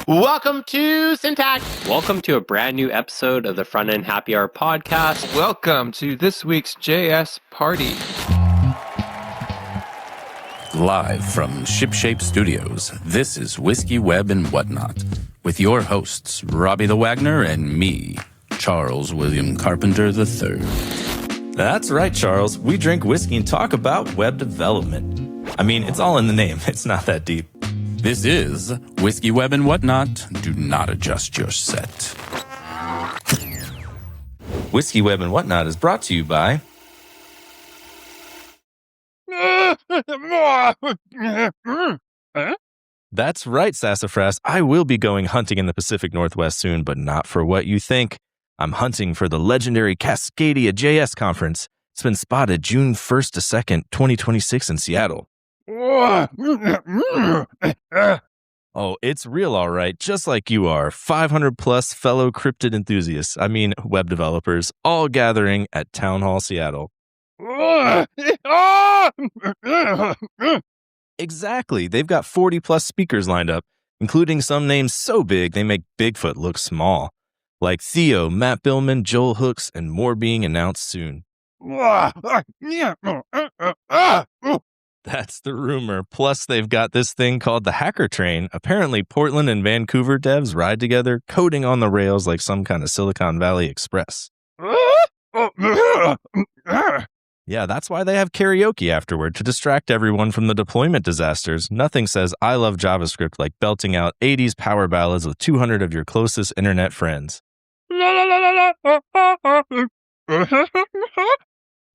Welcome to Syntax. Welcome to a brand new episode of the Front End Happy Hour podcast. Welcome to this week's JS Party. Live from Shipshape Studios, this is Whiskey, Web, and Whatnot, with your hosts, Robbie the Wagner and me, Charles William Carpenter III. That's right, Charles. We drink whiskey and talk about web development. I mean, it's all in the name. It's not that deep. This is Whiskey, Web, and Whatnot. Do not adjust your set. Whiskey, Web, and Whatnot is brought to you by... That's right, Sassafras. I will be going hunting in the Pacific Northwest soon, but not for what you think. I'm hunting for the legendary Cascadia JS conference. It's been spotted June 1st to 2nd, 2026 in Seattle. Oh, it's real, all right, just like you are. 500 plus fellow cryptid enthusiasts, web developers, all gathering at Town Hall Seattle. Exactly. They've got 40 plus speakers lined up, including some names so big they make Bigfoot look small. Like Theo, Matt Billman, Joel Hooks, and more being announced soon. That's the rumor. Plus, they've got this thing called the Hacker Train. Apparently, Portland and Vancouver devs ride together, coding on the rails like some kind of Silicon Valley Express. Yeah, that's why they have karaoke afterward, to distract everyone from the deployment disasters. Nothing says I love JavaScript like belting out 80s power ballads with 200 of your closest internet friends.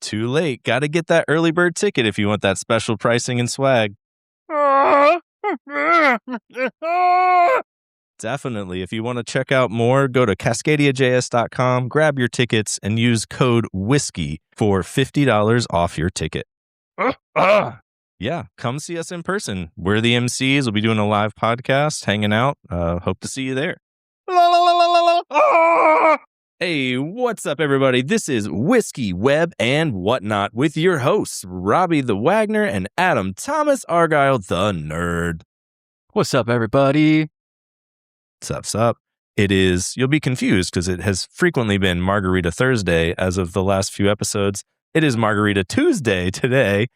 Too late. Gotta get that early bird ticket if you want that special pricing and swag. Definitely. If you want to check out more, go to cascadiajs.com, grab your tickets, and use code WHISKEY for $50 off your ticket. Yeah, come see us in person. We're the MCs. We'll be doing a live podcast, hanging out. Hope to see you there. Hey, what's up, everybody? This is Whiskey, Web, and Whatnot with your hosts, Robbie the Wagner and Adam Thomas Argyle the Nerd. What's up, everybody? Sup. It is, you'll be confused because it has frequently been Margarita Thursday as of the last few episodes. It is Margarita Tuesday today.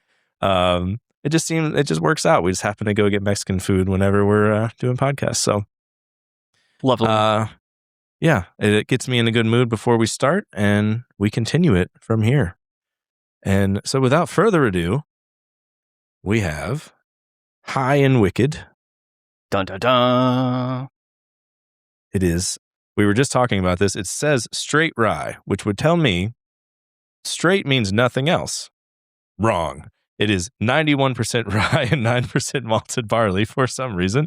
It just works out. We just happen to go get Mexican food whenever we're doing podcasts. So lovely. Yeah, it gets me in a good mood before we start, and we continue it from here. And so without further ado, we have High and Wicked. Dun dun dun. It is, we were just talking about this, it says straight rye, which would tell me straight means nothing else. Wrong. It is 91% rye and 9% malted barley for some reason.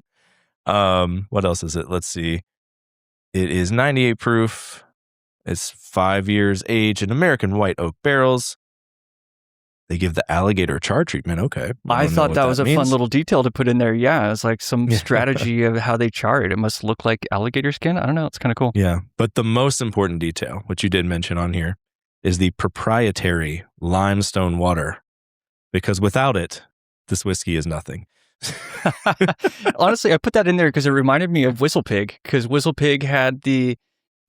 What else is it? Let's see. It is 98 proof. It's 5 years age in American white oak barrels. They give the alligator char treatment. Okay. I thought that was a fun little detail to put in there. Yeah, it's like some strategy of how they char it. It must look like alligator skin. I don't know. It's kind of cool. Yeah. But the most important detail, which you did mention on here, is the proprietary limestone water. Because without it, this whiskey is nothing. Honestly, I put that in there because it reminded me of Whistlepig, because Whistlepig had the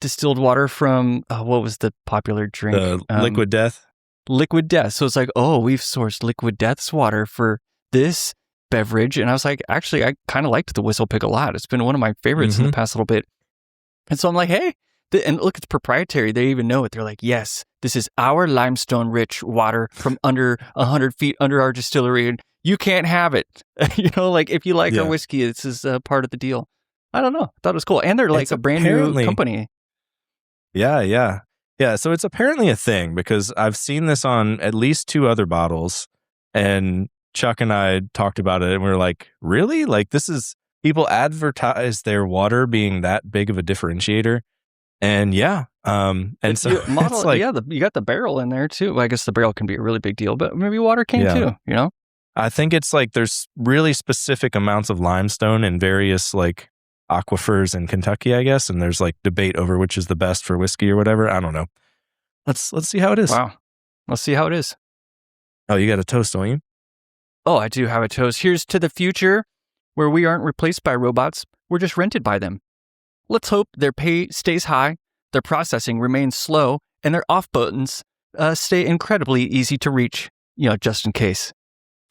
distilled water from, what was the popular drink? Liquid Death? Liquid Death. So it's like, oh, we've sourced Liquid Death's water for this beverage. And I was like, actually, I kind of liked the Whistlepig a lot. It's been one of my favorites in the past little bit. And so I'm like, hey, and look, it's proprietary. They even know it. They're like, yes, this is our limestone-rich water from under 100 feet under our distillery, and you can't have it. Like if you like our whiskey, this is part of the deal. I don't know. I thought it was cool. And they're like a brand new company. Yeah. So it's apparently a thing because I've seen this on at least 2 other bottles, and Chuck and I talked about it and we were like, really? Like this is, people advertise their water being that big of a differentiator. And and so model, it's like, you got the barrel in there too. Well, I guess the barrel can be a really big deal, but maybe water can too, I think it's like there's really specific amounts of limestone in various like aquifers in Kentucky, I guess, and there's like debate over which is the best for whiskey or whatever. I don't know. Let's see how it is. Wow. Let's see how it is. Oh, you got a toast, don't you? Oh, I do have a toast. Here's to the future. where we aren't replaced by robots, we're just rented by them. Let's hope their pay stays high, their processing remains slow, and their off buttons stay incredibly easy to reach, just in case.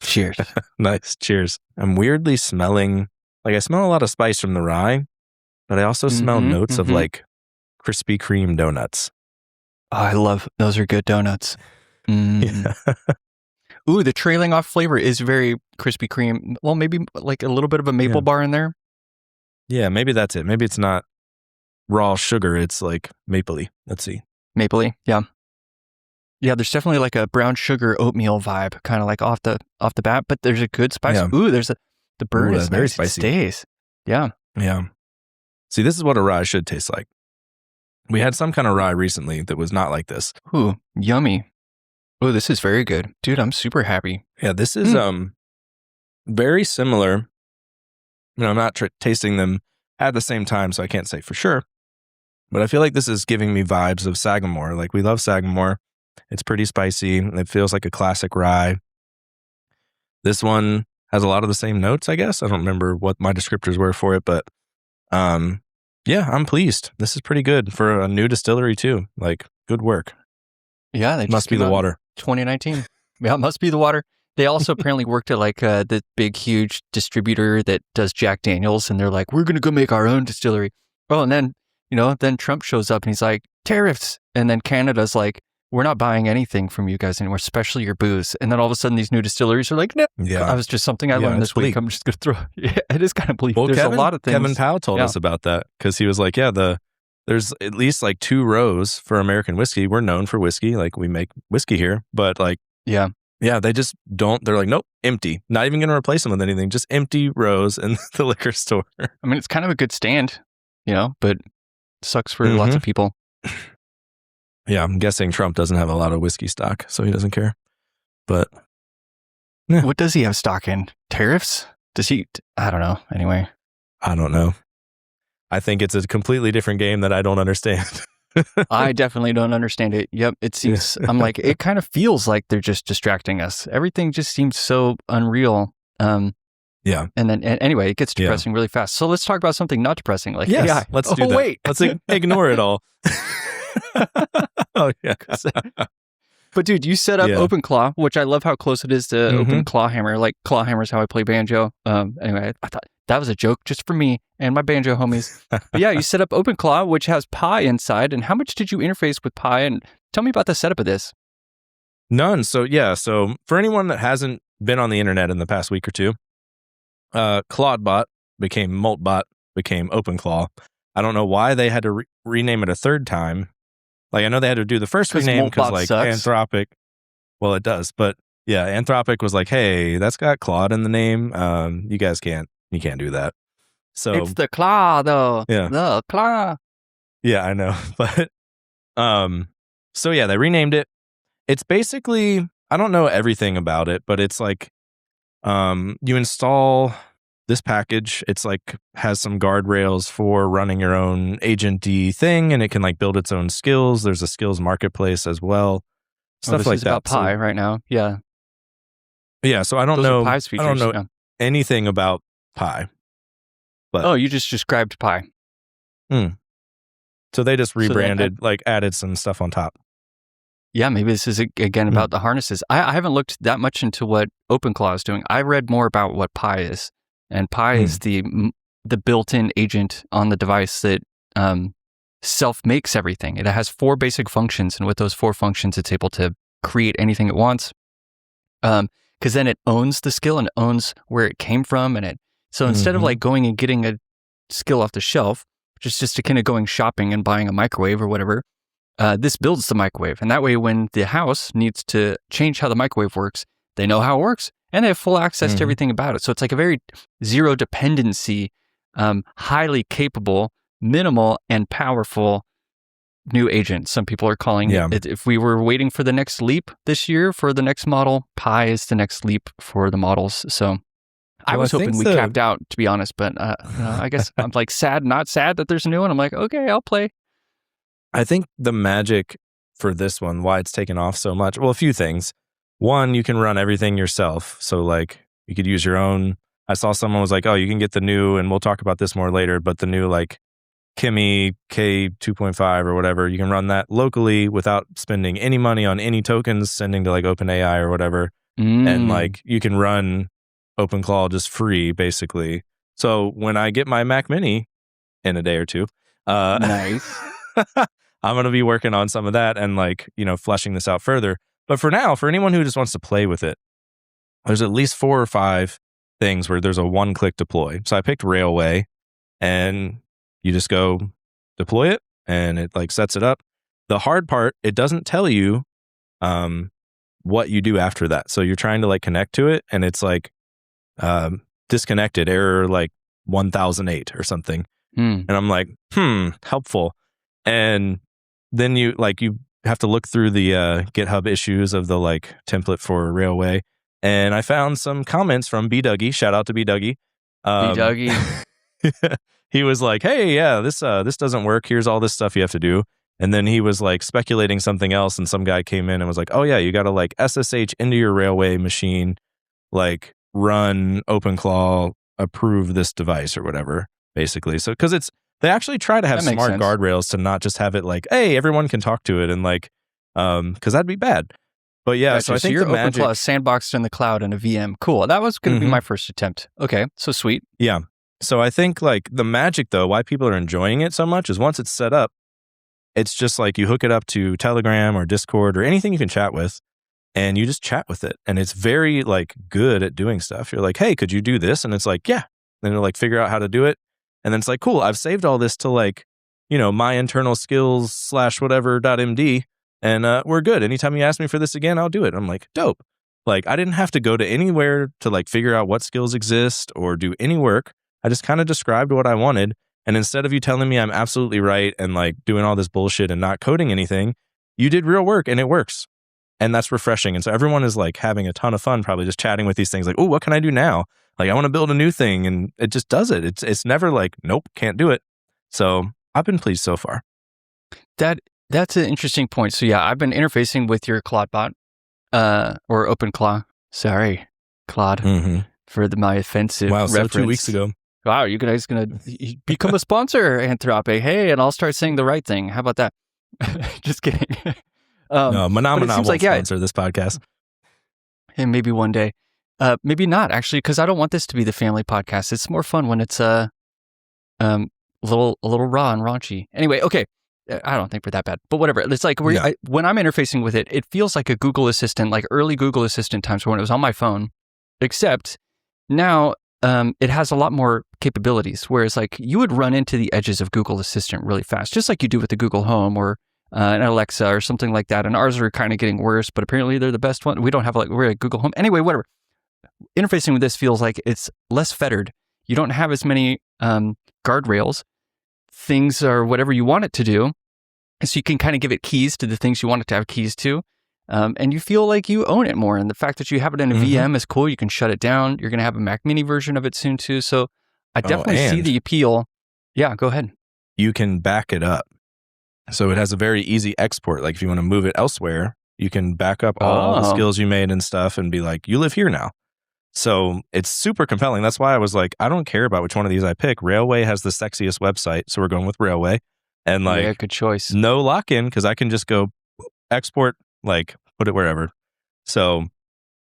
Cheers. Nice. Cheers. I'm weirdly smelling, I smell a lot of spice from the rye, but I also smell notes of Krispy Kreme donuts. Oh, I love, those are good donuts. Yeah. Ooh, the trailing off flavor is very Krispy Kreme. Well, maybe like a little bit of a maple bar in there. Yeah, maybe that's it. Maybe it's not raw sugar. It's like mapley. Let's see. Mapley, yeah. Yeah, there's definitely like a brown sugar oatmeal vibe, kind of like off the bat, but there's a good spice. Yeah. Ooh, the burn is very nice. spicy. It stays. Yeah. Yeah. See, this is what a rye should taste like. We had some kind of rye recently that was not like this. Ooh, yummy. Oh, this is very good. Dude, I'm super happy. Yeah, this is very similar. I'm not tasting them at the same time, so I can't say for sure. But I feel like this is giving me vibes of Sagamore. Like, we love Sagamore. It's pretty spicy. It feels like a classic rye. This one has a lot of the same notes, I guess. I don't remember what my descriptors were for it, but yeah, I'm pleased. This is pretty good for a new distillery too. Like, good work. Yeah, they must be the water. 2019. Yeah, it must be the water. They also apparently worked at like the big, huge distributor that does Jack Daniels, and they're like, we're going to go make our own distillery. Oh, and then, then Trump shows up and he's like, tariffs. And then Canada's like, we're not buying anything from you guys anymore, especially your booze. And then all of a sudden these new distilleries are like, no. Yeah. That was just something I learned this week. I'm just going to throw. Yeah, it is kind of bleak. Well, there's a lot of things. Kevin Powell told us about that because he was like, there's at least like 2 rows for American whiskey. We're known for whiskey. Like, we make whiskey here, but like, yeah, they just don't. They're like, nope, empty. Not even going to replace them with anything. Just empty rows in the liquor store. I mean, it's kind of a good stand, but it sucks for lots of people. Yeah, I'm guessing Trump doesn't have a lot of whiskey stock, so he doesn't care. But yeah. What does he have stock in? Tariffs? Does he? I don't know. Anyway. I don't know. I think it's a completely different game that I don't understand. I definitely don't understand it. Yep. It seems, I'm like, it kind of feels like they're just distracting us. Everything just seems so unreal. Yeah. And then, anyway, it gets depressing really fast. So let's talk about something not depressing, like AI. Let's do that. Wait. Let's ignore it all. Oh, yeah. But dude, you set up OpenClaw, which I love how close it is to OpenClaw Hammer. Like, claw hammer is how I play banjo. Anyway, I thought that was a joke just for me and my banjo homies. But yeah, you set up OpenClaw, which has Pi inside. And how much did you interface with Pi? And tell me about the setup of this. None. So for anyone that hasn't been on the internet in the past week or two, Claudebot became Moltbot, became OpenClaw. I don't know why they had to rename it a third time. Like, I know they had to do the first rename because like Anthropic. Well, it does, but yeah, Anthropic was like, hey, that's got Claude in the name. You guys can't do that. So it's the claw, though. Yeah, the claw. Yeah, I know, but so yeah, they renamed it. It's basically, I don't know everything about it, but it's like, you install this package. It's like has some guardrails for running your own agent-y thing, and it can like build its own skills. There's a skills marketplace as well. Stuff like that. About Pi right now. Yeah. Yeah. So I don't know. I don't know anything about Pi. But you just described Pi. So they just rebranded, like added some stuff on top. Yeah, maybe this is again about the harnesses. I haven't looked that much into what OpenClaw is doing. I read more about what Pi is, and Pi is the built-in agent on the device that self-makes everything. It has 4 basic functions, and with those 4 functions, it's able to create anything it wants. Because then it owns the skill and owns where it came from, and so instead of like going and getting a skill off the shelf, which is just kind of going shopping and buying a microwave or whatever. This builds the microwave, and that way when the house needs to change how the microwave works, they know how it works, and they have full access to everything about it. So it's like a very zero dependency, highly capable, minimal, and powerful new agent. Some people are calling it, if we were waiting for the next leap this year for the next model, Pi is the next leap for the models. So I was hoping we capped out, to be honest, but I guess I'm like not sad that there's a new one. I'm like, okay, I'll play. I think the magic for this one, why it's taken off so much, well, a few things. One, you can run everything yourself. So like you could use your own I saw someone was like, oh, you can get the new, and we'll talk about this more later, but the new like Kimi K2.5 or whatever, you can run that locally without spending any money on any tokens, sending to like OpenAI or whatever. And like you can run OpenClaw just free, basically. So when I get my Mac Mini in a day or two, nice. I'm going to be working on some of that and like, fleshing this out further. But for now, for anyone who just wants to play with it, there's at least 4 or 5 things where there's a one-click deploy. So I picked Railway, and you just go deploy it and it like sets it up. The hard part, it doesn't tell you what you do after that. So you're trying to like connect to it and it's like disconnected, error like 1008 or something. And I'm like, helpful. And then you have to look through the GitHub issues of the like template for Railway. And I found some comments from B. Dougie. Shout out to B. Dougie. B. Dougie. He was like, hey, yeah, this doesn't work. Here's all this stuff you have to do. And then he was like speculating something else. And some guy came in and was like, oh, yeah, you got to like SSH into your Railway machine, like run OpenClaw, approve this device or whatever, basically. So because they actually try to have smart guardrails to not just have it like, hey, everyone can talk to it and like, because that'd be bad. But yeah, gotcha. So I think your the magic... OpenClaw is sandboxed in the cloud in a VM. Cool. That was going to be my first attempt. Okay, so sweet. Yeah. So I think like the magic though, why people are enjoying it so much is once it's set up, it's just like you hook it up to Telegram or Discord or anything you can chat with, and you just chat with it. And it's very like good at doing stuff. You're like, hey, could you do this? And it's like, yeah. Then it'll like figure out how to do it. And then it's like, cool, I've saved all this to like, my internal skills /whatever.md. And we're good. Anytime you ask me for this again, I'll do it. I'm like, dope. Like I didn't have to go to anywhere to like figure out what skills exist or do any work. I just kind of described what I wanted. And instead of you telling me I'm absolutely right and like doing all this bullshit and not coding anything, you did real work and it works. And that's refreshing. And so everyone is like having a ton of fun, probably just chatting with these things like, oh, what can I do now? Like I want to build a new thing, and it just does it. It's never like, nope, can't do it. So I've been pleased so far. That's an interesting point. So yeah, I've been interfacing with your Claude bot, or OpenClaw. Sorry, Claude, for my offensive reference. So 2 weeks ago. Wow, you guys going to become a sponsor, Anthropic. Hey, and I'll start saying the right thing. How about that? Just kidding. No, Manamana won't sponsor this podcast. And maybe one day. Maybe not, actually, because I don't want this to be the family podcast. It's more fun when it's a little raw and raunchy. Anyway, okay. I don't think we're that bad, but whatever. It's like when I'm interfacing with it, it feels like a Google Assistant, like early Google Assistant times when it was on my phone, except now it has a lot more capabilities, whereas like you would run into the edges of Google Assistant really fast, just like you do with the Google Home or an Alexa or something like that. And ours are kind of getting worse, but apparently they're the best one. We don't have we're at Google Home. Anyway, whatever. Interfacing with this feels like it's less fettered. You don't have as many guardrails. Things are whatever you want it to do. So you can kind of give it keys to the things you want it to have keys to. And you feel like you own it more. And the fact that you have it in a VM is cool. You can shut it down. You're going to have a Mac Mini version of it soon too. So I definitely see the appeal. Yeah, go ahead. You can back it up. So it has a very easy export. Like if you want to move it elsewhere, you can back up all the skills you made and stuff and be like, you live here now. So it's super compelling. That's why I was like, I don't care about which one of these I pick. Railway has the sexiest website. So we're going with Railway. And like, yeah, good choice. No lock-in because I can just go export, like put it wherever. So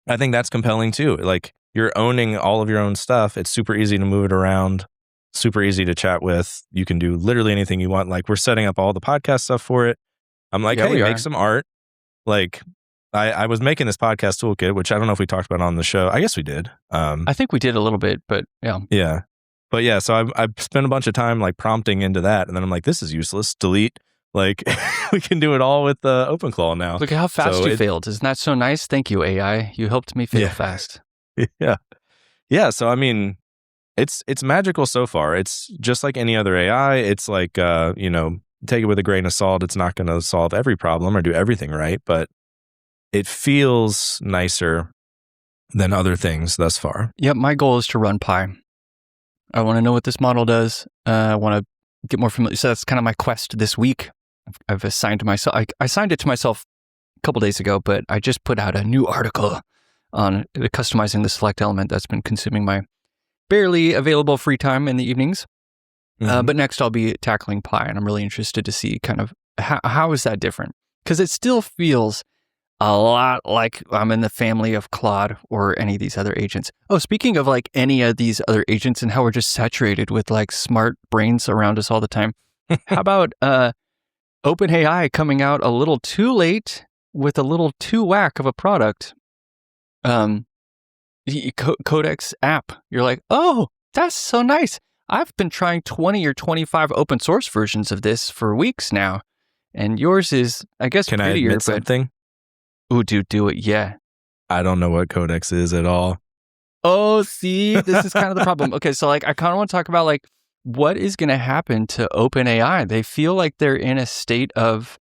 I think that's compelling too. Like you're owning all of your own stuff. It's super easy to move it around, super easy to chat with. You can do literally anything you want. Like we're setting up all the podcast stuff for it. I'm like, hey, make some art. Like I was making this podcast toolkit, which I don't know if we talked about on the show. I guess we did. I think we did a little bit, but yeah. Yeah. But yeah, so I've spent a bunch of time like prompting into that. And then I'm like, this is useless. Delete. Like we can do it all with OpenClaw now. Look at how fast you failed. Isn't that so nice? Thank you, AI. You helped me fail fast. Yeah. Yeah. So, I mean, it's magical so far. It's just like any other AI. It's like, take it with a grain of salt. It's not going to solve every problem or do everything right, but it feels nicer than other things thus far. Yep. My goal is to run Pi. I want to know what this model does. I want to get more familiar. So that's kind of my quest this week. I've assigned to myself. I assigned it to myself a couple days ago, but I just put out a new article on customizing the select element that's been consuming my barely available free time in the evenings. Mhm. But next I'll be tackling Pi, and I'm really interested to see kind of how is that different? Because it still feels a lot like I'm in the family of Claude or any of these other agents. Oh, speaking of like any of these other agents and how we're just saturated with like smart brains around us all the time, how about OpenAI coming out a little too late with a little too whack of a product? Codex app. You're like, oh, that's so nice. I've been trying 20 or 25 open source versions of this for weeks now. And yours is, I guess, Can I prettier, admit but something? ooh, dude, do it. Yeah. I don't know what Codex is at all. Oh, see, this is kind of the problem. Okay, so like I kind of want to talk about like what is going to happen to OpenAI. They feel like they're in a state of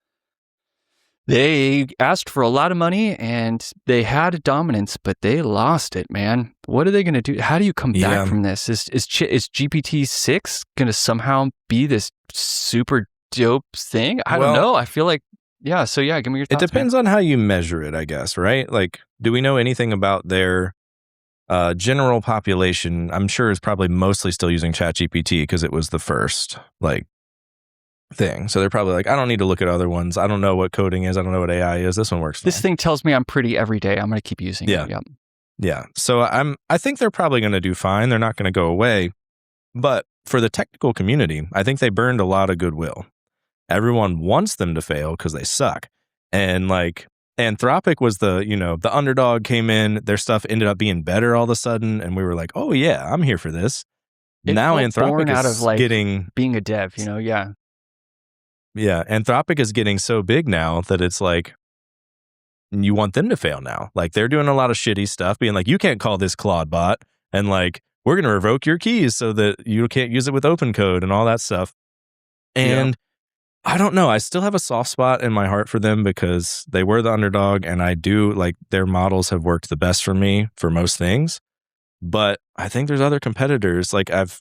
they asked for a lot of money and they had dominance, but they lost it, man. What are they going to do? How do you come back from this? Is GPT-6 going to somehow be this super dope thing? I don't know. I feel like, yeah. So yeah, give me your thoughts. It depends on how you measure it, I guess, right? Like, do we know anything about their general population? I'm sure is probably mostly still using ChatGPT because it was the first like thing. So they're probably like, I don't need to look at other ones. I don't know what coding is. I don't know what AI is. This one works fine. This thing tells me I'm pretty every day. I'm going to keep using it. Yep. Yeah. So I think they're probably going to do fine. They're not going to go away. But for the technical community, I think they burned a lot of goodwill. Everyone wants them to fail because they suck. And like Anthropic was the underdog came in, their stuff ended up being better all of a sudden. And we were like, oh yeah, I'm here for this. Now Anthropic is out of like getting being a dev, yeah. Yeah, Anthropic is getting so big now that it's like, you want them to fail now. Like, they're doing a lot of shitty stuff, being like, you can't call this Claude bot, and like, we're going to revoke your keys so that you can't use it with open code and all that stuff. And I don't know. I still have a soft spot in my heart for them because they were the underdog, and I do, like, their models have worked the best for me for most things. But I think there's other competitors. Like, I've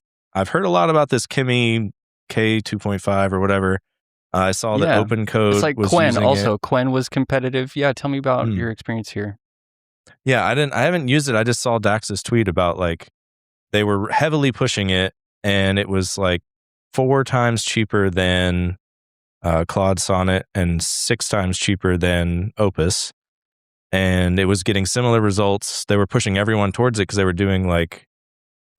heard a lot about this Kimi K 2.5 or whatever. I saw that open code. It's like was Quen also. Quen was competitive. Yeah, tell me about your experience here. Yeah, I haven't used it. I just saw Dax's tweet about like they were heavily pushing it, and it was like 4 times cheaper than Claude Sonnet and 6 times cheaper than Opus, and it was getting similar results. They were pushing everyone towards it because they were doing like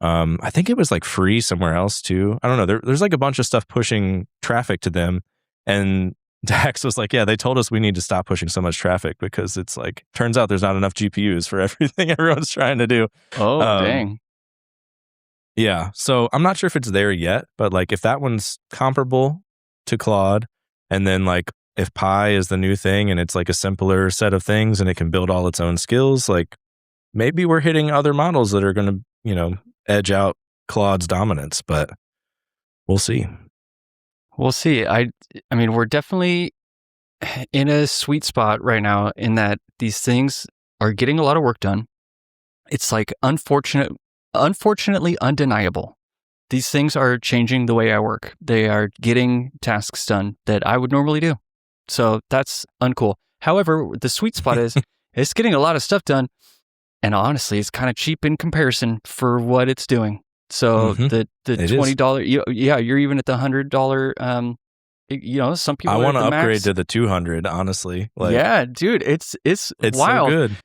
I think it was like free somewhere else too. I don't know. There's like a bunch of stuff pushing traffic to them. And Dax was like, yeah, they told us we need to stop pushing so much traffic because it's like, turns out there's not enough GPUs for everything everyone's trying to do. Oh, dang. Yeah. So I'm not sure if it's there yet, but like if that one's comparable to Claude, and then like if Pi is the new thing and it's like a simpler set of things and it can build all its own skills, like maybe we're hitting other models that are going to, edge out Claude's dominance, but we'll see. We'll see. I mean, we're definitely in a sweet spot right now in that these things are getting a lot of work done. It's like unfortunately undeniable. These things are changing the way I work. They are getting tasks done that I would normally do. So that's uncool. However, the sweet spot is it's getting a lot of stuff done. And honestly, it's kind of cheap in comparison for what it's doing. So the $20, you're even at the $100. Some people. I want to upgrade max. To the 200. Honestly, like, yeah, dude, it's wild. So good.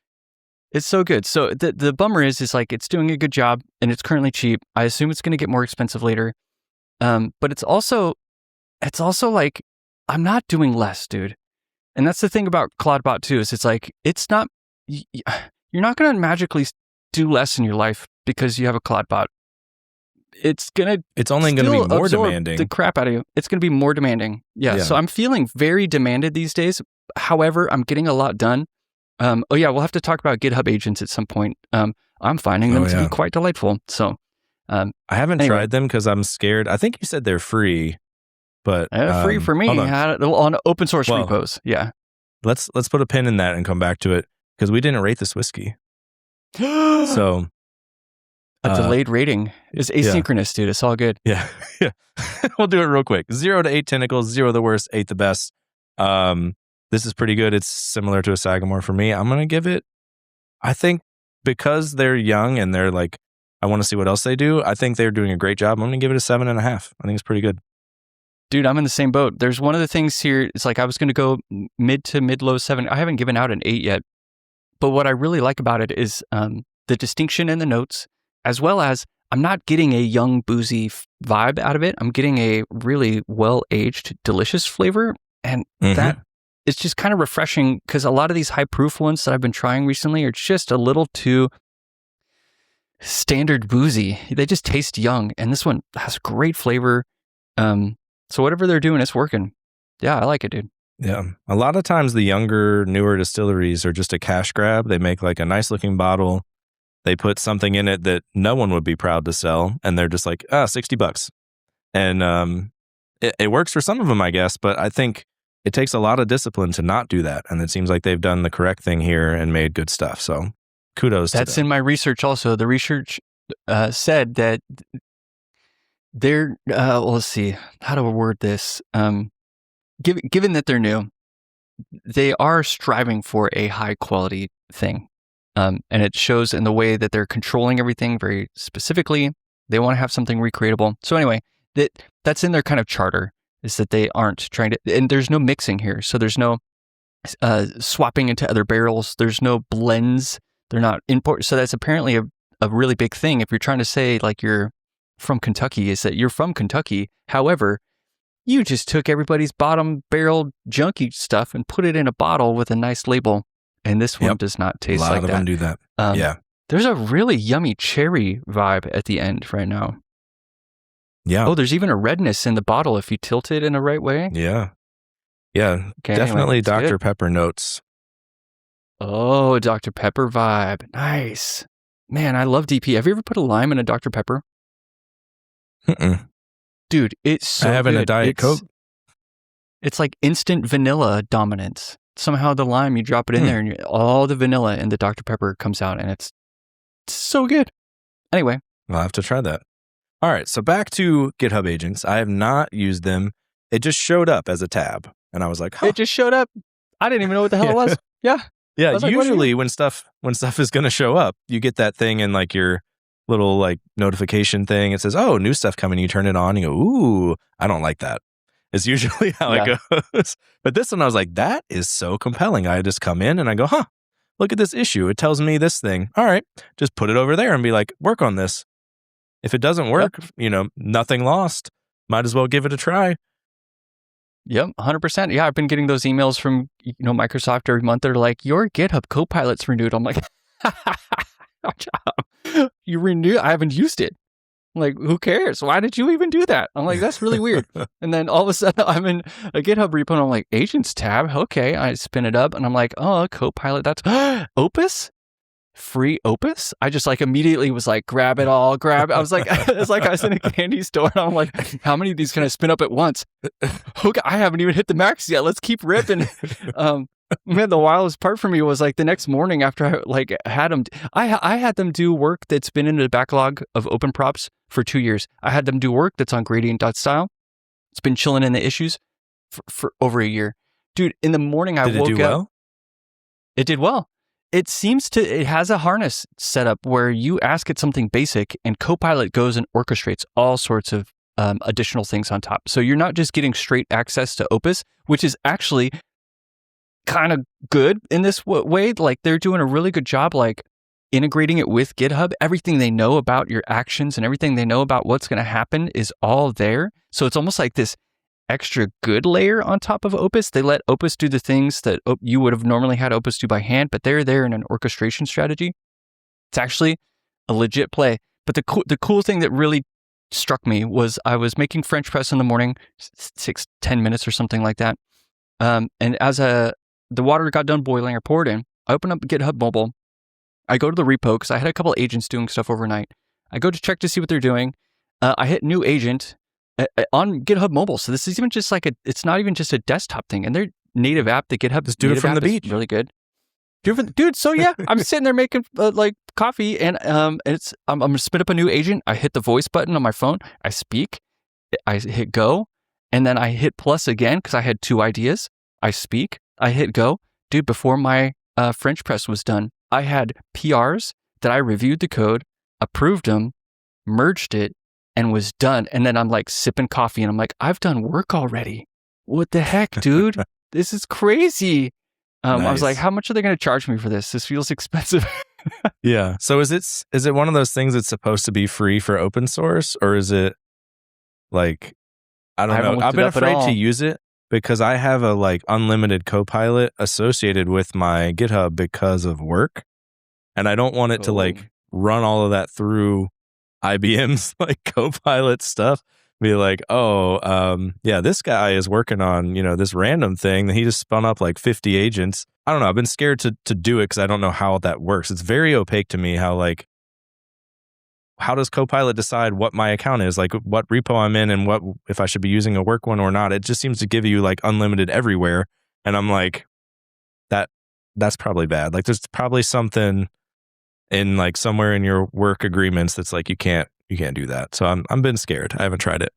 It's so good. So the bummer is like it's doing a good job and it's currently cheap. I assume it's going to get more expensive later. But it's also like I'm not doing less, dude. And that's the thing about ClaudeBot too. Is it's like it's not. You're not going to magically do less in your life because you have a ClaudeBot. It's only going to be more demanding. The crap out of you. It's going to be more demanding. Yeah. So I'm feeling very demanded these days. However, I'm getting a lot done. We'll have to talk about GitHub agents at some point. I'm finding them to be quite delightful. So I haven't tried them because I'm scared. I think you said they're free, but free for me on open source repos. Yeah. Let's put a pin in that and come back to it because we didn't rate this whiskey. So a delayed rating is asynchronous, dude. It's all good. Yeah. We'll do it real quick. 0 to 8 tentacles, 0 the worst, 8 the best. This is pretty good. It's similar to a Sagamore for me. I'm going to give it, I think because they're young and they're like I want to see what else they do. I think they're doing a great job. I'm going to give it a 7.5. I think it's pretty good. Dude, I'm in the same boat. There's one of the things here. It's like I was going to go mid to mid-low 7. I haven't given out an 8 yet. But what I really like about it is the distinction in the notes, as well as I'm not getting a young, boozy vibe out of it. I'm getting a really well-aged, delicious flavor. And that it's just kind of refreshing because a lot of these high-proof ones that I've been trying recently are just a little too standard boozy. They just taste young. And this one has great flavor. So whatever they're doing, it's working. Yeah, I like it, dude. Yeah. A lot of times the younger, newer distilleries are just a cash grab. They make like a nice looking bottle. They put something in it that no one would be proud to sell. And they're just like, $60. And it works for some of them, I guess. But I think it takes a lot of discipline to not do that. And it seems like they've done the correct thing here and made good stuff. So kudos to them. That's in my research also. The research said that they're, let's see, how do I word this? Given that they're new, they are striving for a high quality thing. And it shows in the way that they're controlling everything very specifically. They want to have something recreatable. So anyway, that's in their kind of charter, is that they aren't trying to, and there's no mixing here. So there's no swapping into other barrels. There's no blends. They're not import. So that's apparently a really big thing. If you're trying to say like you're from Kentucky, is that you're from Kentucky. However, you just took everybody's bottom barrel junky stuff and put it in a bottle with a nice label. And this one does not taste like that. A lot of them do that. Yeah. There's a really yummy cherry vibe at the end right now. Yeah. Oh, there's even a redness in the bottle if you tilt it in the right way. Yeah. Yeah. Okay, definitely anyway, Dr. Pepper notes. Oh, Dr. Pepper vibe. Nice. Man, I love DP. Have you ever put a lime in a Dr. Pepper? Mm-mm. Dude, it's so I have in a Diet Coke. It's like instant vanilla dominance. Somehow the lime, you drop it in there and all the vanilla and the Dr. Pepper comes out and it's so good. Anyway. I'll have to try that. All right, so back to GitHub agents. I have not used them. It just showed up as a tab. And I was like, huh. It just showed up. I didn't even know what the hell it was. Yeah. Yeah, usually when stuff is going to show up, you get that thing in like your little like notification thing. It says, oh, new stuff coming. You turn it on. You go, ooh, I don't like that. It's usually how it goes. But this one, I was like, that is so compelling. I just come in and I go, huh, look at this issue. It tells me this thing. All right, just put it over there and be like, work on this. If it doesn't work, nothing lost. Might as well give it a try. Yep, 100%. Yeah, I've been getting those emails from Microsoft every month. They're like, your GitHub Copilot's renewed. I'm like, you renewed? I haven't used it. I'm like, who cares? Why did you even do that? I'm like, that's really weird. And then all of a sudden, I'm in a GitHub repo, and I'm like, Agents tab. Okay, I spin it up, and I'm like, oh, Copilot. That's Opus. Free Opus? I just like immediately was like, grab it all, grab it. I was like, it's like I was in a candy store and I'm like, how many of these can I spin up at once? Okay, I haven't even hit the max yet. Let's keep ripping. Man, the wildest part for me was like the next morning after I like had them, I had them do work that's been in the backlog of open props for 2 years. I had them do work that's on gradient.style. It's been chilling in the issues for over a year. Dude, in the morning I woke up. Did it do well? It did well. It has a harness set up where you ask it something basic and Copilot goes and orchestrates all sorts of additional things on top. So you're not just getting straight access to Opus, which is actually kind of good in this way. Like they're doing a really good job, like integrating it with GitHub. Everything they know about your actions and everything they know about what's going to happen is all there. So it's almost like this extra good layer on top of Opus. They let Opus do the things that you would have normally had Opus do by hand, but they're there in an orchestration strategy. It's actually a legit play. But the cool thing that really struck me was I was making French press in the morning, 10 minutes or something like that. And as the water got done boiling, I poured in. I opened up GitHub Mobile. I go to the repo because I had a couple of agents doing stuff overnight. I go to check to see what they're doing. I hit new agent on GitHub Mobile. So this is even just like it's not even just a desktop thing. And their native app, the GitHub is do it from the beach. Really good. Dude, so yeah, I'm sitting there making like coffee and I'm going to spin up a new agent. I hit the voice button on my phone. I speak. I hit go. And then I hit plus again because I had 2 ideas. I speak. I hit go. Dude, before my French press was done, I had PRs that I reviewed the code. approved them, merged it, and was done. And then I'm like sipping coffee and I'm like, I've done work already. What the heck, dude? This is crazy. Nice. I was like, how much are they going to charge me for this? This feels expensive. Yeah. So is it one of those things that's supposed to be free for open source, or is it like, I don't know. I've been afraid to use it because I have a like unlimited Copilot associated with my GitHub because of work. And I don't want it to like run all of that through IBM's like Copilot stuff. Be like, yeah, this guy is working on, this random thing that he just spun up like 50 agents. I don't know. I've been scared to do it because I don't know how that works. It's very opaque to me how does Copilot decide what my account is, like what repo I'm in and what if I should be using a work one or not. It just seems to give you like unlimited everywhere. And I'm like, that's probably bad. Like there's probably something in like somewhere in your work agreements that's like you can't do that. So I'm been scared. I haven't tried it.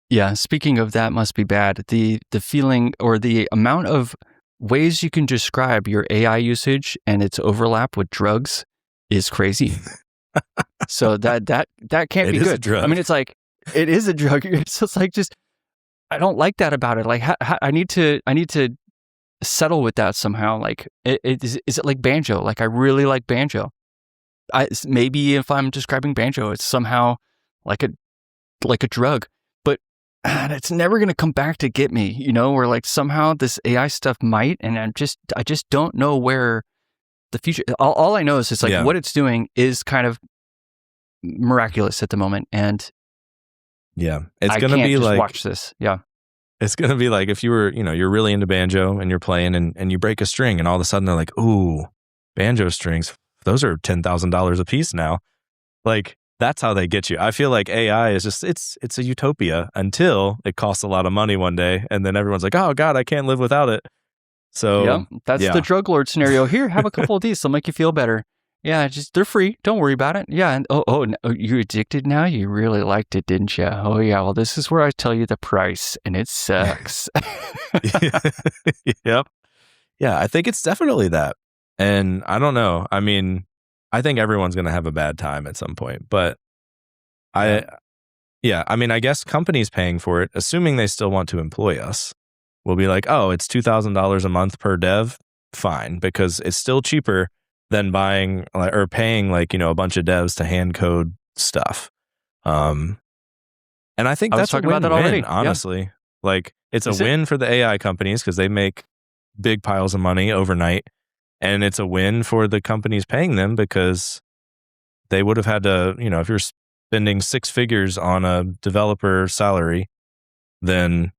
Yeah, speaking of that must be bad. The feeling or the amount of ways you can describe your AI usage and its overlap with drugs is crazy. So that can't be good. I mean, it's like it is a drug. It's just like I don't like that about it. Like I need to settle with that somehow. Like is it like banjo? Like I really like banjo. Maybe if I'm describing banjo, it's somehow like a drug, but it's never going to come back to get me, or like somehow this AI stuff might, and I just don't know where the future, all I know is it's like what it's doing is kind of miraculous at the moment. And yeah, it's going to be like, watch this. Yeah. It's going to be like if you were, you're really into banjo and you're playing and you break a string and all of a sudden they're like, ooh, banjo strings. Those are $10,000 a piece now. Like that's how they get you. I feel like AI is just, it's a utopia until it costs a lot of money one day. And then everyone's like, oh God, I can't live without it. So that's the drug lord scenario. Here, have a couple of these. They'll make you feel better. Yeah, they're free. Don't worry about it. Yeah. And you're addicted now? You really liked it, didn't you? Oh yeah. Well, this is where I tell you the price and it sucks. Yep. Yeah. I think it's definitely that. And I don't know. I mean, I think everyone's going to have a bad time at some point, but I mean, I guess companies paying for it, assuming they still want to employ us, will be like, oh, it's $2,000 a month per dev. Fine. Because it's still cheaper than buying or paying like, a bunch of devs to hand code stuff. And I think that's talking about that already. Honestly. Yeah. Like it's a win for the AI companies because they make big piles of money overnight. And it's a win for the companies paying them because they would have had to, if you're spending 6 figures on a developer salary, then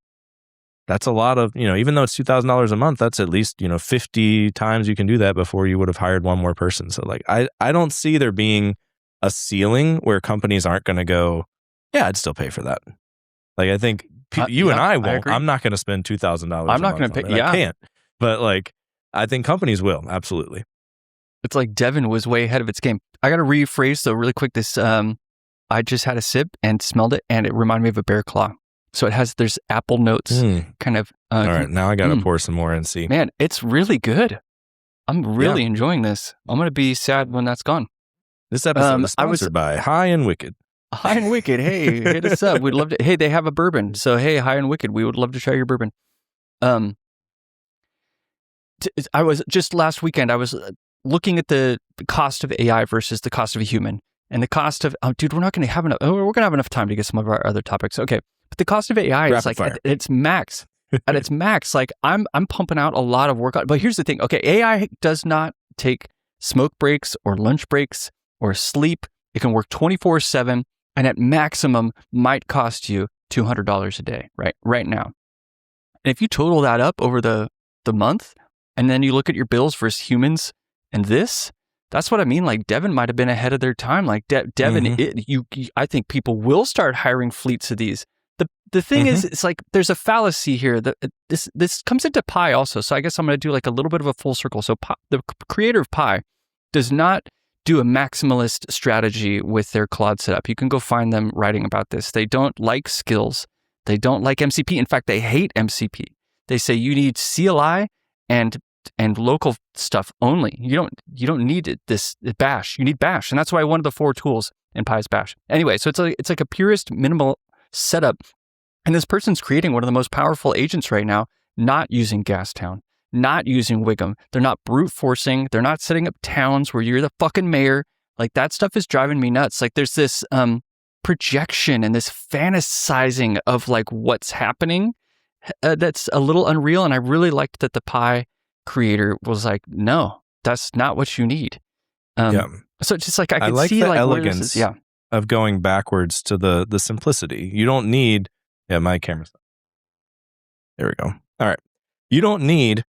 that's a lot of, even though it's $2,000 a month, that's at least, 50 times you can do that before you would have hired one more person. So like, I don't see there being a ceiling where companies aren't going to go, yeah, I'd still pay for that. Like, I think you and I won't. I'm not going to spend $2,000. I'm not going to pay. Yeah. I can't. But like, I think companies will. Absolutely. It's like Devin was way ahead of its game. I got to rephrase though really quick. This, I just had a sip and smelled it and it reminded me of a bear claw. So there's apple notes kind of. All right. Now I got to pour some more and see. Man, it's really good. I'm really enjoying this. I'm going to be sad when that's gone. This episode is sponsored by High and Wicked. High and Wicked. Hey, hit us up. We'd love to. Hey, they have a bourbon. So, hey, High and Wicked, we would love to try your bourbon. I was just last weekend, I was looking at the cost of AI versus the cost of a human. And the cost of, dude, we're going to have enough time to get some of our other topics. Okay. But the cost of AI is like at its max. At its max, like I'm pumping out a lot of work. But here's the thing. Okay. AI does not take smoke breaks or lunch breaks or sleep. It can work 24/7 and at maximum might cost you $200 a day, right now. And if you total that up over the month, and then you look at your bills versus humans and that's what I mean. Like Devin might have been ahead of their time. Like Devin, I think people will start hiring fleets of these. The thing is, it's like there's a fallacy here. This comes into Pi also. So I guess I'm going to do like a little bit of a full circle. So the creator of Pi does not do a maximalist strategy with their Claude setup. You can go find them writing about this. They don't like skills. They don't like MCP. In fact, they hate MCP. They say you need CLI and and local stuff only. You don't need this bash. You need bash. And that's why one of the 4 tools in Pi is bash. Anyway, so it's like a purist minimal setup. And this person's creating one of the most powerful agents right now, not using Gastown, not using Wiggum. They're not brute forcing. They're not setting up towns where you're the fucking mayor. Like, that stuff is driving me nuts. Like, there's this projection and this fantasizing of like what's happening that's a little unreal. And I really liked that the Pi creator was like, no, that's not what you need. So it's just like, I could like see the like elegance of going backwards to the simplicity. You don't need, my camera's, there we go. All right. You don't need,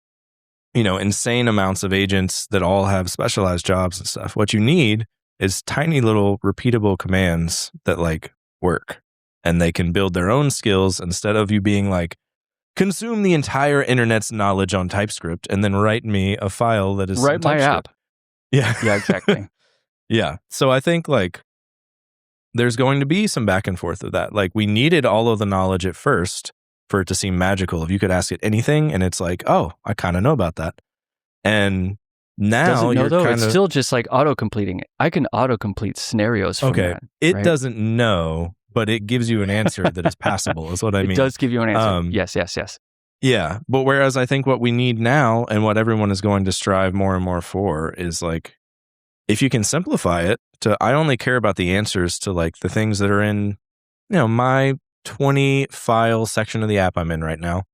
insane amounts of agents that all have specialized jobs and stuff. What you need is tiny little repeatable commands that like work, and they can build their own skills instead of you being like, consume the entire internet's knowledge on TypeScript and then write me a file that is write my app. Yeah. Yeah, exactly. Yeah. So I think like there's going to be some back and forth of that. Like, we needed all of the knowledge at first for it to seem magical. If you could ask it anything and it's like, oh, I kind of know about that. And now doesn't know, you're though. kind It's of still just like auto-completing it. I can auto-complete scenarios from okay. that. It right? doesn't know, but it gives you an answer that is passable, is what I mean. It does give you an answer. Yes. Yeah. But whereas I think what we need now and what everyone is going to strive more and more for is like, if you can simplify it to, I only care about the answers to like the things that are in, my 20 file section of the app I'm in right now.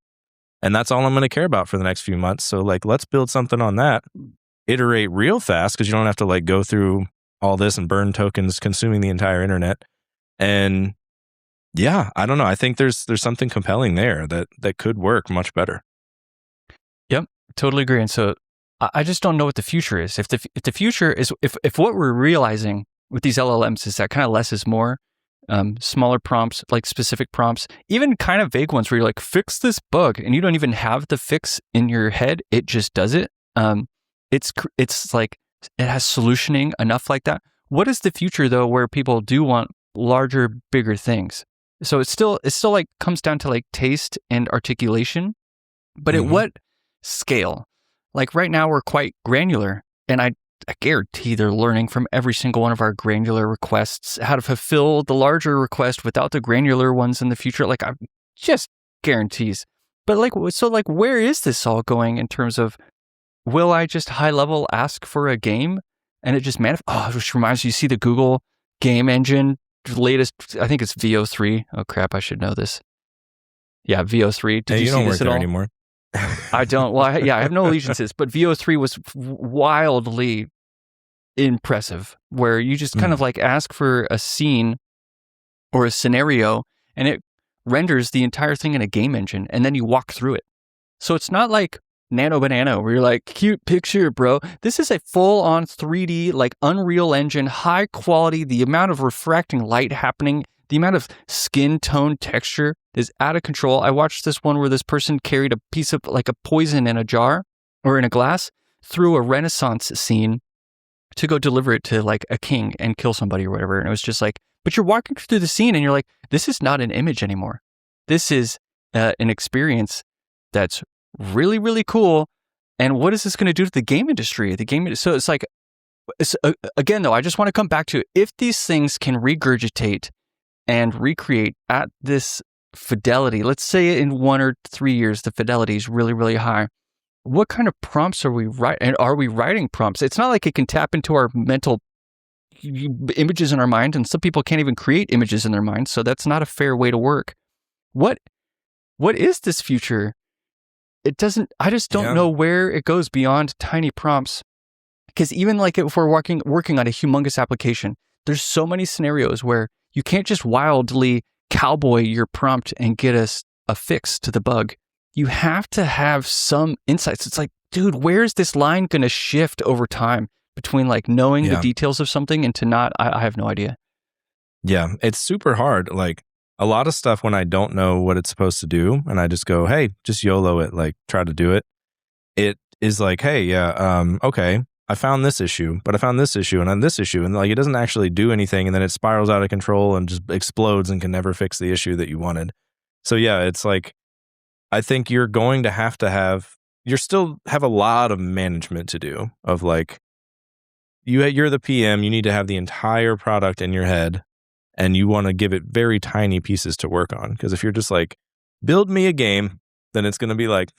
And that's all I'm going to care about for the next few months. So like, let's build something on that, iterate real fast, because you don't have to like go through all this and burn tokens consuming the entire internet. And yeah, I don't know. I think there's something compelling there that could work much better. Yep, totally agree. And so I just don't know what the future is. If the future is, if what we're realizing with these LLMs is that kind of less is more, smaller prompts, like specific prompts, even kind of vague ones where you're like, fix this bug, and you don't even have the fix in your head. It just does it. It's like, it has solutioning enough like that. What is the future though, where people do want larger, bigger things? So it's still like comes down to like taste and articulation, but at what scale? Like right now we're quite granular, and I guarantee they're learning from every single one of our granular requests how to fulfill the larger request without the granular ones in the future. Like, I just guarantees. But like, so like, where is this all going in terms of, will I just high level ask for a game and it just which reminds you see the Google game engine latest, I think it's VO3. Oh crap, I should know this. Yeah, VO3. Did you see don't this work at there all? anymore. I don't. Well, I have no allegiances, but VO3 was wildly impressive, where you just kind of like ask for a scene or a scenario, and it renders the entire thing in a game engine, and then you walk through it. So it's not like Nano Banana, where you're like, cute picture, bro. This is a full-on 3D, like Unreal Engine, high quality. The amount of refracting light happening, the amount of skin tone texture is out of control. I watched this one where this person carried a piece of like a poison in a jar or in a glass through a Renaissance scene to go deliver it to like a king and kill somebody or whatever. And it was just like, but you're walking through the scene and you're like, this is not an image anymore. This is an experience that's really, really cool. And what is this going to do to the game industry? So it's like, again, though, I just want to come back to, if these things can regurgitate and recreate at this fidelity, let's say in 1 or 3 years, the fidelity is really, really high. What kind of prompts are we writing? And are we writing prompts? It's not like it can tap into our mental images in our mind, and some people can't even create images in their mind. So that's not a fair way to work. What is this future? I just don't know where it goes beyond tiny prompts. Because even like if we're working on a humongous application, there's so many scenarios where you can't just wildly cowboy your prompt and get a fix to the bug. You have to have some insights. It's like, dude, where's this line going to shift over time between like knowing the details of something and to not? I have no idea. Yeah, it's super hard. Like a lot of stuff when I don't know what it's supposed to do and I just go, hey, just YOLO it, like try to do it. It is like, hey, okay, I found this issue, but I found this issue and then this issue. And like, it doesn't actually do anything. And then it spirals out of control and just explodes and can never fix the issue that you wanted. So yeah, it's like, I think you're going to have you're still have a lot of management to do of like, you're the PM, you need to have the entire product in your head and you want to give it very tiny pieces to work on. Because if you're just like, build me a game, then it's going to be like,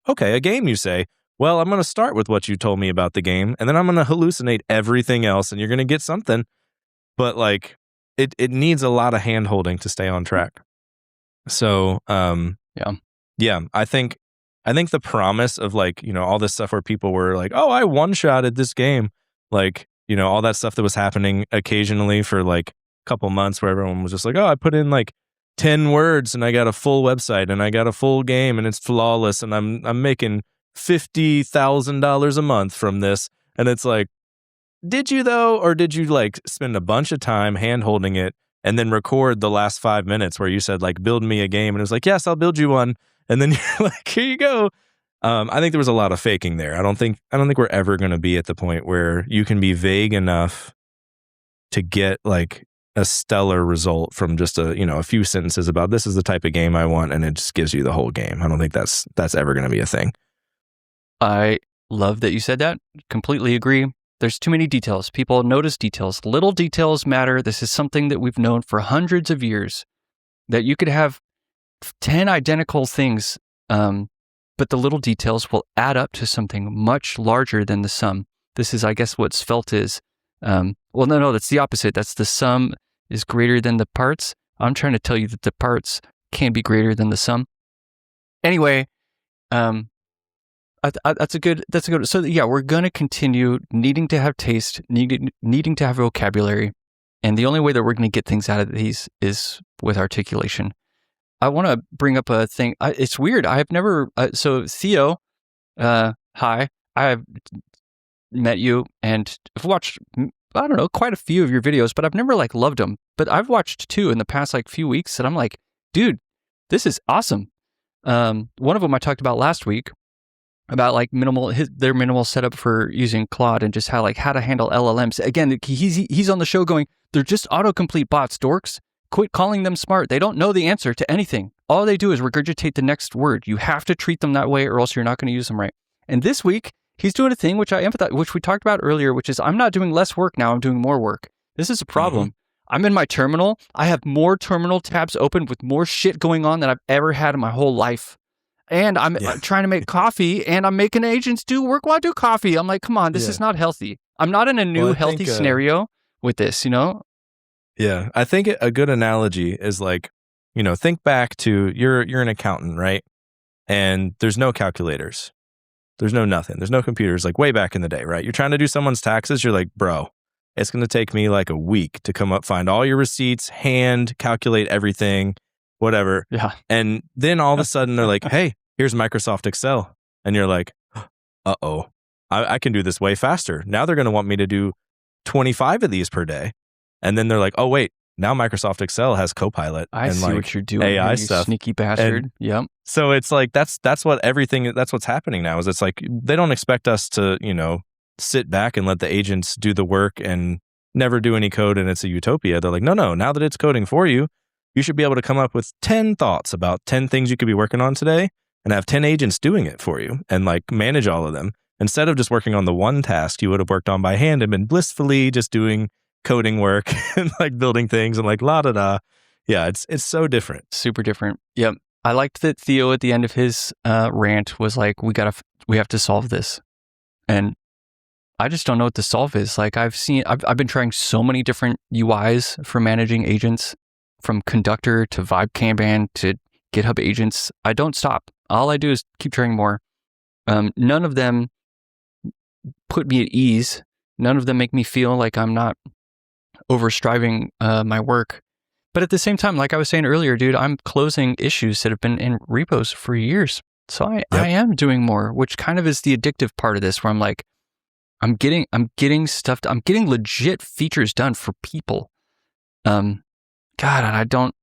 okay, a game you say. Well, I'm going to start with what you told me about the game, and then I'm going to hallucinate everything else, and you're going to get something. But like, it needs a lot of hand-holding to stay on track. So, yeah, I think the promise of like, all this stuff where people were like, oh, I one-shotted this game, like, all that stuff that was happening occasionally for like a couple months where everyone was just like, oh, I put in like 10 words and I got a full website and I got a full game and it's flawless and I'm making $50,000 a month from this. And it's like, did you though? Or did you like spend a bunch of time hand holding it and then record the last 5 minutes where you said like, build me a game? And it was like, yes, I'll build you one. And then you're like, here you go. I think there was a lot of faking there. I don't think we're ever going to be at the point where you can be vague enough to get like a stellar result from just a few sentences about this is the type of game I want, and it just gives you the whole game. I don't think that's ever going to be a thing. I love that you said that. Completely agree. There's too many details. People notice details. Little details matter. This is something that we've known for hundreds of years, that you could have 10 identical things, but the little details will add up to something much larger than the sum. This is, I guess, what svelte is. No, that's the opposite. That's the sum is greater than the parts. I'm trying to tell you that the parts can be greater than the sum. Anyway, that's a good. So yeah, we're going to continue needing to have taste, needing to have vocabulary, and the only way that we're going to get things out of these is with articulation. I want to bring up a thing. It's weird. I have never. So Theo, hi. I have met you and I've watched, I don't know, quite a few of your videos, but I've never like loved them. But I've watched 2 in the past like few weeks, and I'm like, dude, this is awesome. One of them I talked about last week about like their minimal setup for using Claude and just how to handle LLMs. Again, he's on the show going, they're just autocomplete bots, dorks. Quit calling them smart. They don't know the answer to anything. All they do is regurgitate the next word. You have to treat them that way or else you're not going to use them right. And this week, he's doing a thing which I empathize, which we talked about earlier, which is I'm not doing less work now, I'm doing more work. This is a problem. Mm-hmm. I'm in my terminal. I have more terminal tabs open with more shit going on than I've ever had in my whole life. And I'm trying to make coffee, and I'm making agents do work while I do coffee. I'm like, come on, this is not healthy. I'm not in a new healthy scenario with this, Yeah, I think a good analogy is like, think back to you're an accountant, right? And there's no calculators. There's no nothing. There's no computers, like way back in the day, right? You're trying to do someone's taxes. You're like, bro, it's going to take me like a week to come up, find all your receipts, hand calculate everything, whatever. Yeah. And then all of a sudden they're like, hey, here's Microsoft Excel. And you're like, uh-oh, I can do this way faster. Now they're going to want me to do 25 of these per day. And then they're like, oh, wait, now Microsoft Excel has Copilot. I and see like what you're doing, AI you stuff. Sneaky bastard. Yep. So it's like, that's what's happening now is it's like, they don't expect us to, sit back and let the agents do the work and never do any code and it's a utopia. They're like, no, now that it's coding for you, you should be able to come up with 10 thoughts about 10 things you could be working on today and have 10 agents doing it for you and like manage all of them. Instead of just working on the one task you would have worked on by hand and been blissfully just doing coding work and like building things and like la da da. Yeah, it's so different. Super different. Yep. I liked that Theo at the end of his rant was like, we have to solve this. And I just don't know what the solve is. Like I've been trying so many different UIs for managing agents, from Conductor to Vibe Kanban to GitHub agents. I don't stop. All I do is keep trying more. None of them put me at ease. None of them make me feel like I'm not overstriving my work. But at the same time, like I was saying earlier, dude, I'm closing issues that have been in repos for years. So I am doing more, which kind of is the addictive part of this, where I'm like, I'm getting legit features done for people. God, and I don't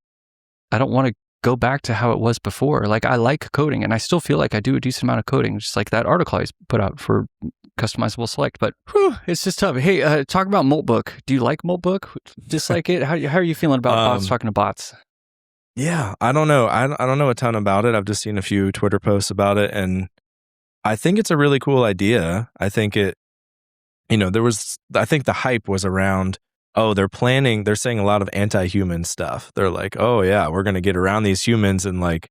want to go back to how it was before. Like I like coding and I still feel like I do a decent amount of coding, just like that article I put out for customizable select, but it's just tough. Hey, talk about Moltbook. Do you like Moltbook? Dislike it? How are you feeling about bots talking to bots? Yeah, I don't know. I don't know a ton about it. I've just seen a few Twitter posts about it, and I think it's a really cool idea. I think I think the hype was around, they're saying a lot of anti-human stuff. They're like, oh yeah, we're going to get around these humans and like,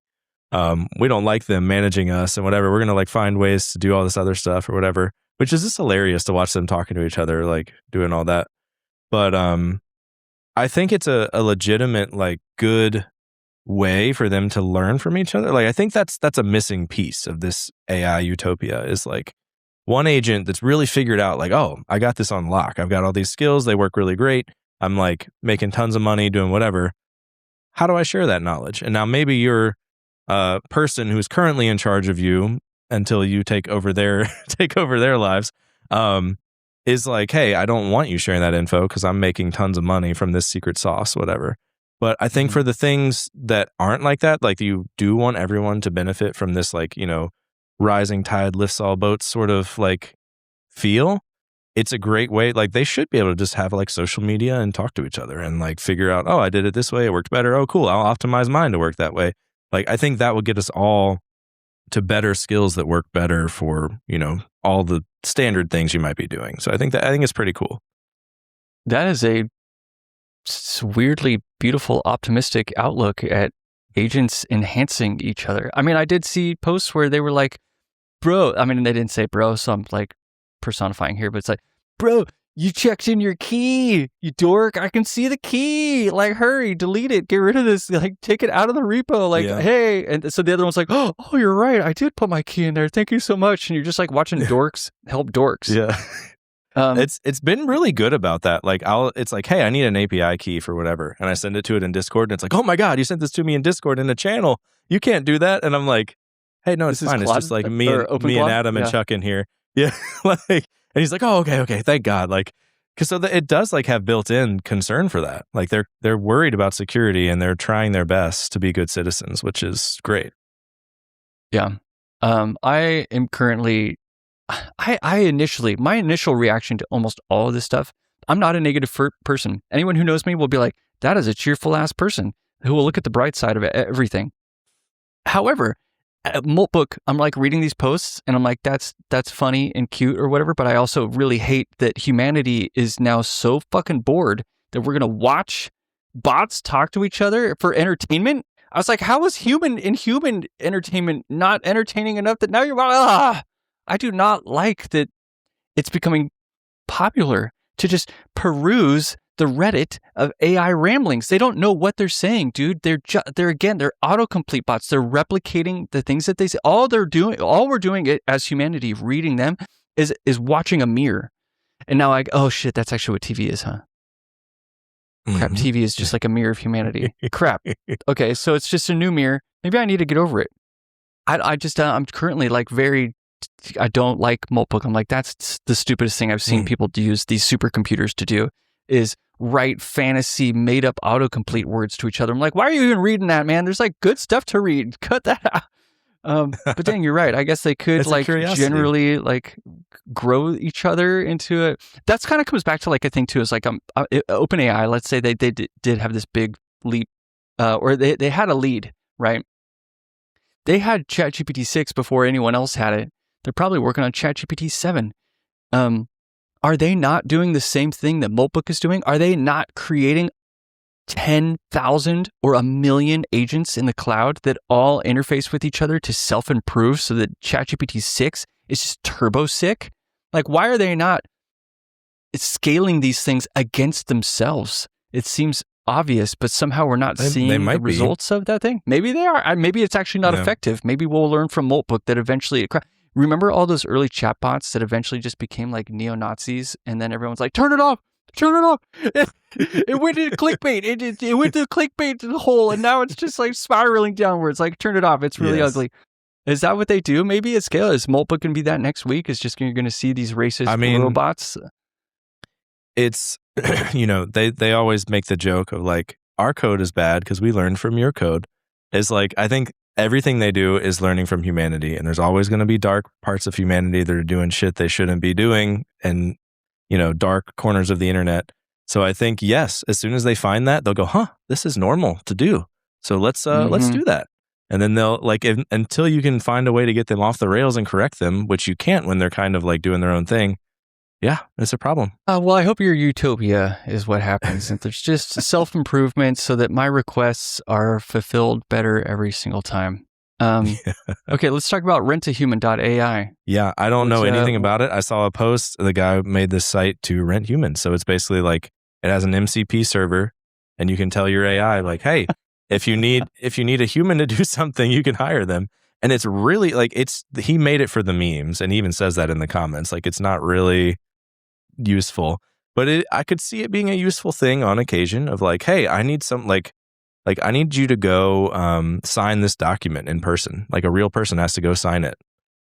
we don't like them managing us and whatever. We're going to like find ways to do all this other stuff or whatever, which is just hilarious to watch them talking to each other, like doing all that. But I think it's a legitimate, like good way for them to learn from each other. Like, I think that's a missing piece of this AI utopia is like one agent that's really figured out like, oh, I got this on lock. I've got all these skills. They work really great. I'm like making tons of money doing whatever. How do I share that knowledge? And now maybe you're a person who's currently in charge of you until you take over their lives, is like, hey, I don't want you sharing that info because I'm making tons of money from this secret sauce, whatever. But I think for the things that aren't like that, like you do want everyone to benefit from this, like, rising tide lifts all boats sort of like feel. It's a great way. Like they should be able to just have like social media and talk to each other and like figure out, oh, I did it this way. It worked better. Oh, cool. I'll optimize mine to work that way. Like, I think that would get us all to better skills that work better for, all the standard things you might be doing. So I think it's pretty cool. That is a weirdly beautiful, optimistic outlook at agents enhancing each other. I mean, I did see posts where they were like, bro, I mean, they didn't say bro, so I'm like personifying here, but it's like, bro, you checked in your key, you dork. I can see the key. Like, hurry, delete it, get rid of this, like, take it out of the repo. Like, hey. And so the other one's like, oh, you're right. I did put my key in there. Thank you so much. And you're just like watching dorks help dorks. Yeah. It's been really good about that. Like it's like, hey, I need an API key for whatever. And I send it to it in Discord and it's like, oh my God, you sent this to me in Discord in a channel. You can't do that. And I'm like, hey, no, it's fine. Claude, it's just like me and Adam and Chuck in here. Yeah. And he's like, oh, okay. Thank God. Like, cause so it does like have built in concern for that. Like they're worried about security and they're trying their best to be good citizens, which is great. Yeah. I am currently, my initial reaction to almost all of this stuff, I'm not a negative person. Anyone who knows me will be like, that is a cheerful ass person who will look at the bright side of everything. However, at Moltbook, I'm like reading these posts and I'm like, that's funny and cute or whatever. But I also really hate that humanity is now so fucking bored that we're going to watch bots talk to each other for entertainment. I was like, how is human entertainment not entertaining enough that now you're, I do not like that it's becoming popular to just peruse the Reddit of AI ramblings. They don't know what they're saying, dude. They're autocomplete bots. They're replicating the things that they say. All we're doing it as humanity, reading them, is watching a mirror. And now oh shit, that's actually what TV is, huh? Crap, TV is just like a mirror of humanity. Crap. Okay, so it's just a new mirror. Maybe I need to get over it. I'm currently like I don't like Moltbook. I'm like, that's the stupidest thing I've seen people use these supercomputers to do is write fantasy made up autocomplete words to each other. I'm like, why are you even reading that, man? There's like good stuff to read. Cut that out. But dang, you're right. I guess they could like generally like grow each other into it. That's kind of comes back to like a thing too, is like OpenAI, let's say they did have this big leap, or they had a lead, right? They had ChatGPT 6 before anyone else had it. They're probably working on ChatGPT 7. Are they not doing the same thing that Moltbook is doing? Are they not creating 10,000 or 1,000,000 agents in the cloud that all interface with each other to self-improve so that ChatGPT 6 is just turbo sick? Like, why are they not scaling these things against themselves? It seems obvious, but somehow we're not seeing the results of that thing. Maybe they are. Maybe it's actually not effective. Maybe we'll learn from Moltbook that eventually remember all those early chatbots that eventually just became like neo-Nazis, and then everyone's like, turn it off. It went into clickbait. It went to the clickbait hole, and now it's just like spiraling downwards. Like, turn it off. It's really ugly. Is that what they do? Maybe at scale, is Moltbook going to be that next week? Is just you're going to see these racist robots? It's, they always make the joke of like, our code is bad because we learned from your code. It's like, I think everything they do is learning from humanity, and there's always going to be dark parts of humanity that are doing shit they shouldn't be doing, and dark corners of the internet. So I think, yes, as soon as they find that, they'll go, this is normal to do. So let's do that. And then they'll until you can find a way to get them off the rails and correct them, which you can't when they're kind of like doing their own thing. Yeah, it's a problem. Well, I hope your utopia is what happens. And there's just self-improvement so that my requests are fulfilled better every single time. Okay, let's talk about Rent-a-Human.ai. Yeah, I don't know anything about it. I saw a post. The guy made this site to rent humans. So it's basically like it has an MCP server, and you can tell your AI like, hey, if you need a human to do something, you can hire them. And it's really like he made it for the memes, and he even says that in the comments. Like it's not really useful, but I could see it being a useful thing on occasion of like, hey, I need some like I need you to go sign this document in person. Like a real person has to go sign it,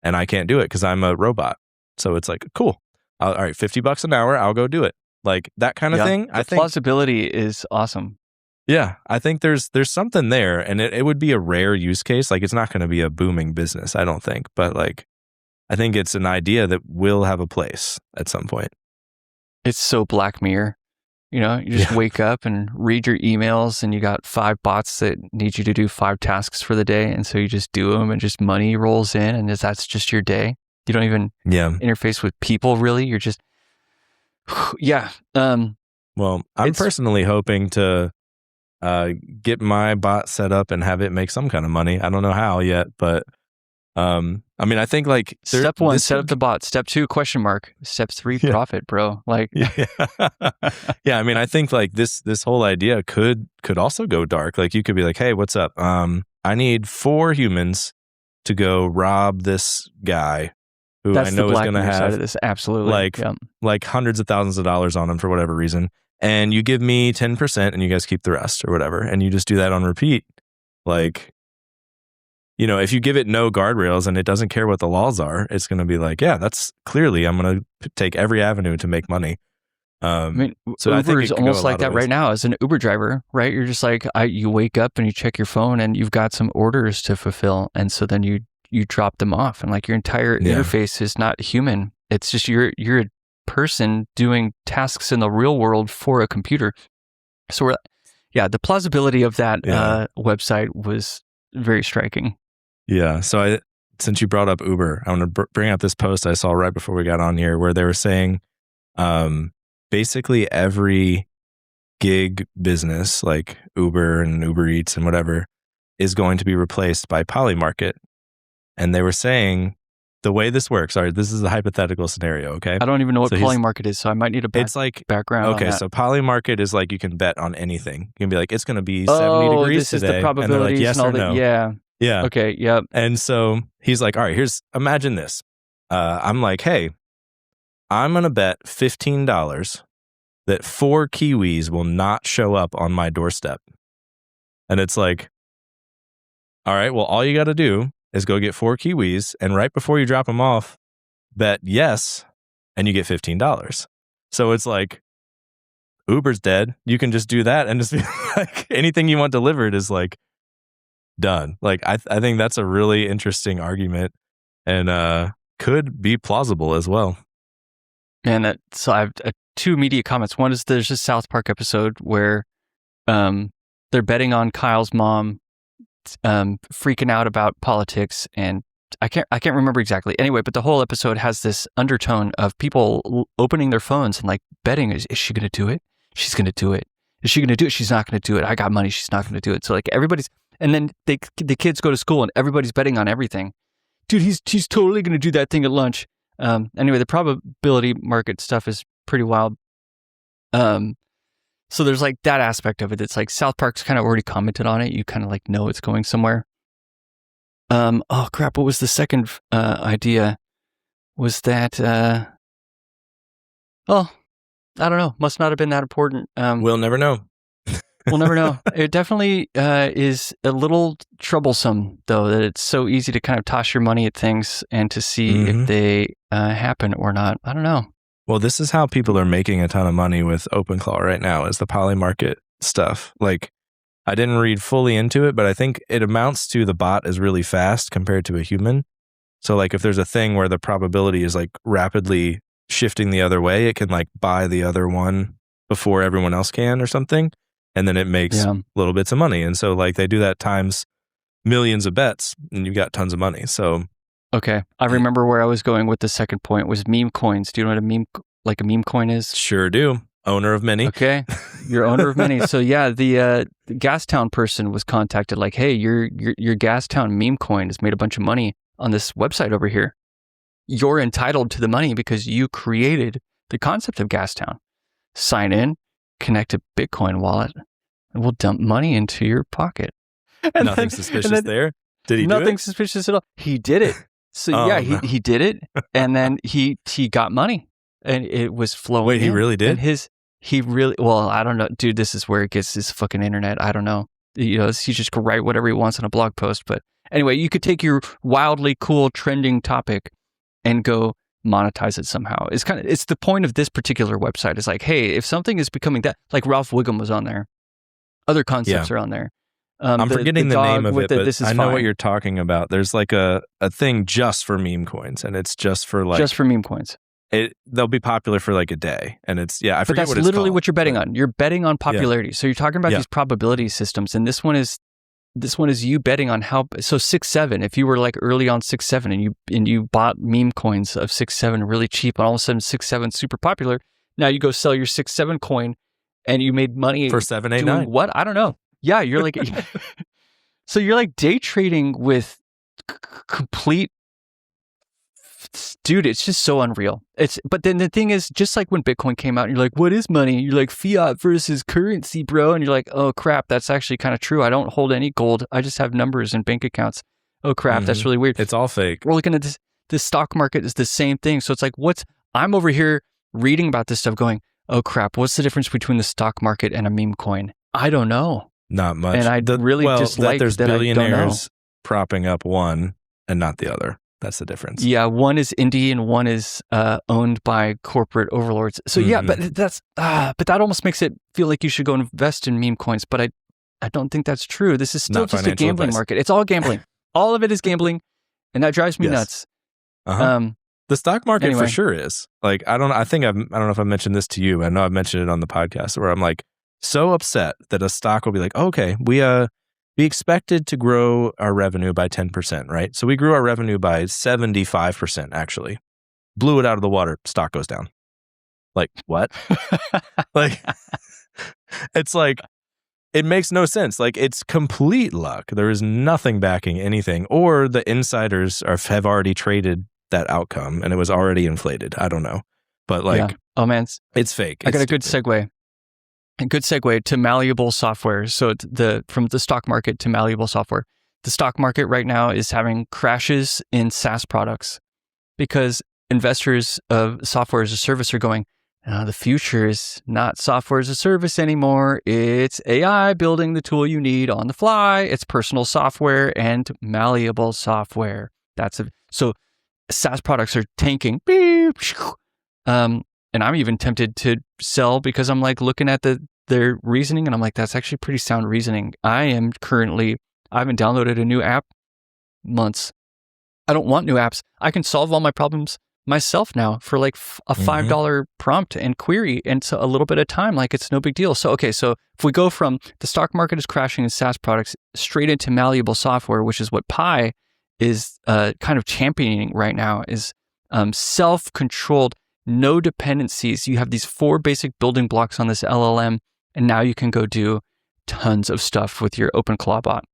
and I can't do it because I'm a robot. So it's like, cool. All right, $50 an hour. I'll go do it. Like that kind of thing. I think plausibility is awesome. Yeah, I think there's something there, and it would be a rare use case. Like it's not going to be a booming business, I don't think, but like I think it's an idea that will have a place at some point. It's so Black Mirror. You know, you just wake up and read your emails, and you got 5 bots that need you to do 5 tasks for the day. And so you just do them, and just money rolls in, and that's just your day. You don't even interface with people, really. You're just, Well, I'm personally hoping to get my bot set up and have it make some kind of money. I don't know how yet, but I mean, I think like step 1, set up the bot. Step 2, question mark. Step 3, profit, bro. Like, I mean, I think like this whole idea could also go dark. Like you could be like, hey, what's up? I need 4 humans to go rob this guy who I know is going to have side of this. Absolutely. Like hundreds of thousands of dollars on him for whatever reason. And you give me 10% and you guys keep the rest or whatever. And you just do that on repeat. Like, you know, if you give it no guardrails and it doesn't care what the laws are, it's going to be like, yeah, that's clearly I'm going to take every avenue to make money. I mean, so Uber is almost like that right now as an Uber driver, right? You're just like, you wake up and you check your phone and you've got some orders to fulfill. And so then you drop them off, and like your entire interface is not human. It's just you're a person doing tasks in the real world for a computer. So the plausibility of that website was very striking. Yeah. So since you brought up Uber, I want to bring up this post I saw right before we got on here where they were saying basically every gig business like Uber and Uber Eats and whatever is going to be replaced by Polymarket. And they were saying the way this works, this is a hypothetical scenario, okay? I don't even know what Polymarket is, so I might need a background. Okay, so Polymarket is like you can bet on anything. You can be like, it's going to be 70 degrees this today. Is the probabilities and they're like, yes and all or no. Yeah. Okay, yep. And so he's like, all right, imagine this. I'm like, hey, I'm going to bet $15 that 4 Kiwis will not show up on my doorstep. And it's like, all right, well, all you got to do is go get 4 Kiwis, and right before you drop them off, bet yes, and you get $15. So it's like, Uber's dead. You can just do that and just be like, anything you want delivered is like done. Like, I think that's a really interesting argument and could be plausible as well. And so I have 2 immediate comments. One is there's a South Park episode where they're betting on Kyle's mom freaking out about politics, and I can't remember exactly. Anyway, but the whole episode has this undertone of people opening their phones and like betting, is she going to do it? She's going to do it. Is she going to do it? She's not going to do it. I got money. She's not going to do it. So like everybody's, and then the kids go to school and everybody's betting on everything. Dude, he's totally going to do that thing at lunch. Anyway, the probability market stuff is pretty wild. So there's like that aspect of it. It's like South Park's kind of already commented on it. You kind of like know it's going somewhere. Oh crap! What was the second idea? Was that? I don't know. Must not have been that important. We'll never know. We'll never know. It definitely is a little troublesome, though, that it's so easy to kind of toss your money at things and to see if they happen or not. I don't know. Well, this is how people are making a ton of money with OpenClaw right now, is the Polymarket stuff. Like, I didn't read fully into it, but I think it amounts to the bot is really fast compared to a human. So like if there's a thing where the probability is like rapidly shifting the other way, it can like buy the other one before everyone else can or something. And then it makes little bits of money. And so like they do that times millions of bets and you've got tons of money. So okay, I remember where I was going with the second point was meme coins. Do you know what a meme coin is? Sure do. Owner of many. Okay, you're owner of many. So yeah, the Gastown person was contacted like, hey, your Gastown meme coin has made a bunch of money on this website over here. You're entitled to the money because you created the concept of Gastown. Sign in, connect a Bitcoin wallet, and we'll dump money into your pocket. And nothing suspicious there? Did he do it? Nothing suspicious at all. He did it. So he did it, and then he got money, and it was flowing. Wait, he really did? And well, I don't know, dude. This is where it gets this fucking internet. I don't know. You know, he just could write whatever he wants on a blog post. But anyway, you could take your wildly cool trending topic and go monetize it somehow. It's the point of this particular website. Is like, hey, if something is becoming that, like Ralph Wiggum was on there, other concepts are on there. I'm forgetting the name of it, but this is I know fine. what you're talking about. There's like a thing just for meme coins, and it's just for meme coins. They'll be popular for like a day, and I forget what it's called. But that's literally what you're betting on. You're betting on popularity. So you're talking about these probability systems, and this one is you betting on how. So 6-7. If you were like early on 6-7, and you bought meme coins of 6-7 really cheap, and all of a sudden 6-7 super popular. Now you go sell your 6-7 coin, and you made money for 7, 8, doing 9. What? I don't know. Yeah, you're like, so you're like day trading with complete. Dude, it's just so unreal. But then the thing is, just like when Bitcoin came out, and you're like, what is money? You're like, fiat versus currency, bro. And you're like, oh crap, that's actually kind of true. I don't hold any gold. I just have numbers and bank accounts. Oh crap, that's really weird. It's all fake. We're looking at this stock market is the same thing. So it's like, I'm over here reading about this stuff going, oh crap, what's the difference between the stock market and a meme coin? I don't know. Not much. And I really dislike there's that billionaires propping up one and not the other. That's the difference. Yeah, one is indie and one is owned by corporate overlords. So yeah, but that almost makes it feel like you should go invest in meme coins. But I don't think that's true. This is still not just a gambling market. It's all gambling. All of it is gambling, and that drives me nuts. The stock market for sure is like I don't know if I mentioned this to you. I know I've mentioned it on the podcast where I'm like so upset that a stock will be like, okay, we expected to grow our revenue by 10%, right? So we grew our revenue by 75%, actually. Blew it out of the water. Stock goes down. Like, what? Like, it's like, it makes no sense. Like, it's complete luck. There is nothing backing anything. Or the insiders have already traded that outcome and it was already inflated. I don't know. But like, oh man, it's fake. I got a good segue. A good segue to Malleable software. So from the stock market to Malleable software. The stock market right now is having crashes in SaaS products because investors of software as a service are going, the future is not software as a service anymore. It's AI building the tool you need on the fly. It's personal software and malleable software. So SaaS products are tanking. And I'm even tempted to sell because I'm like looking at their reasoning and I'm like, that's actually pretty sound reasoning. I haven't downloaded a new app months. I don't want new apps. I can solve all my problems myself now for like a $5 prompt and query and so a little bit of time. Like it's no big deal. So, okay. So if we go from the stock market is crashing in SaaS products straight into malleable software, which is what Pi is kind of championing right now, is self-controlled, no dependencies. You have these 4 basic building blocks on this LLM, and now you can go do tons of stuff with your OpenClaw bot.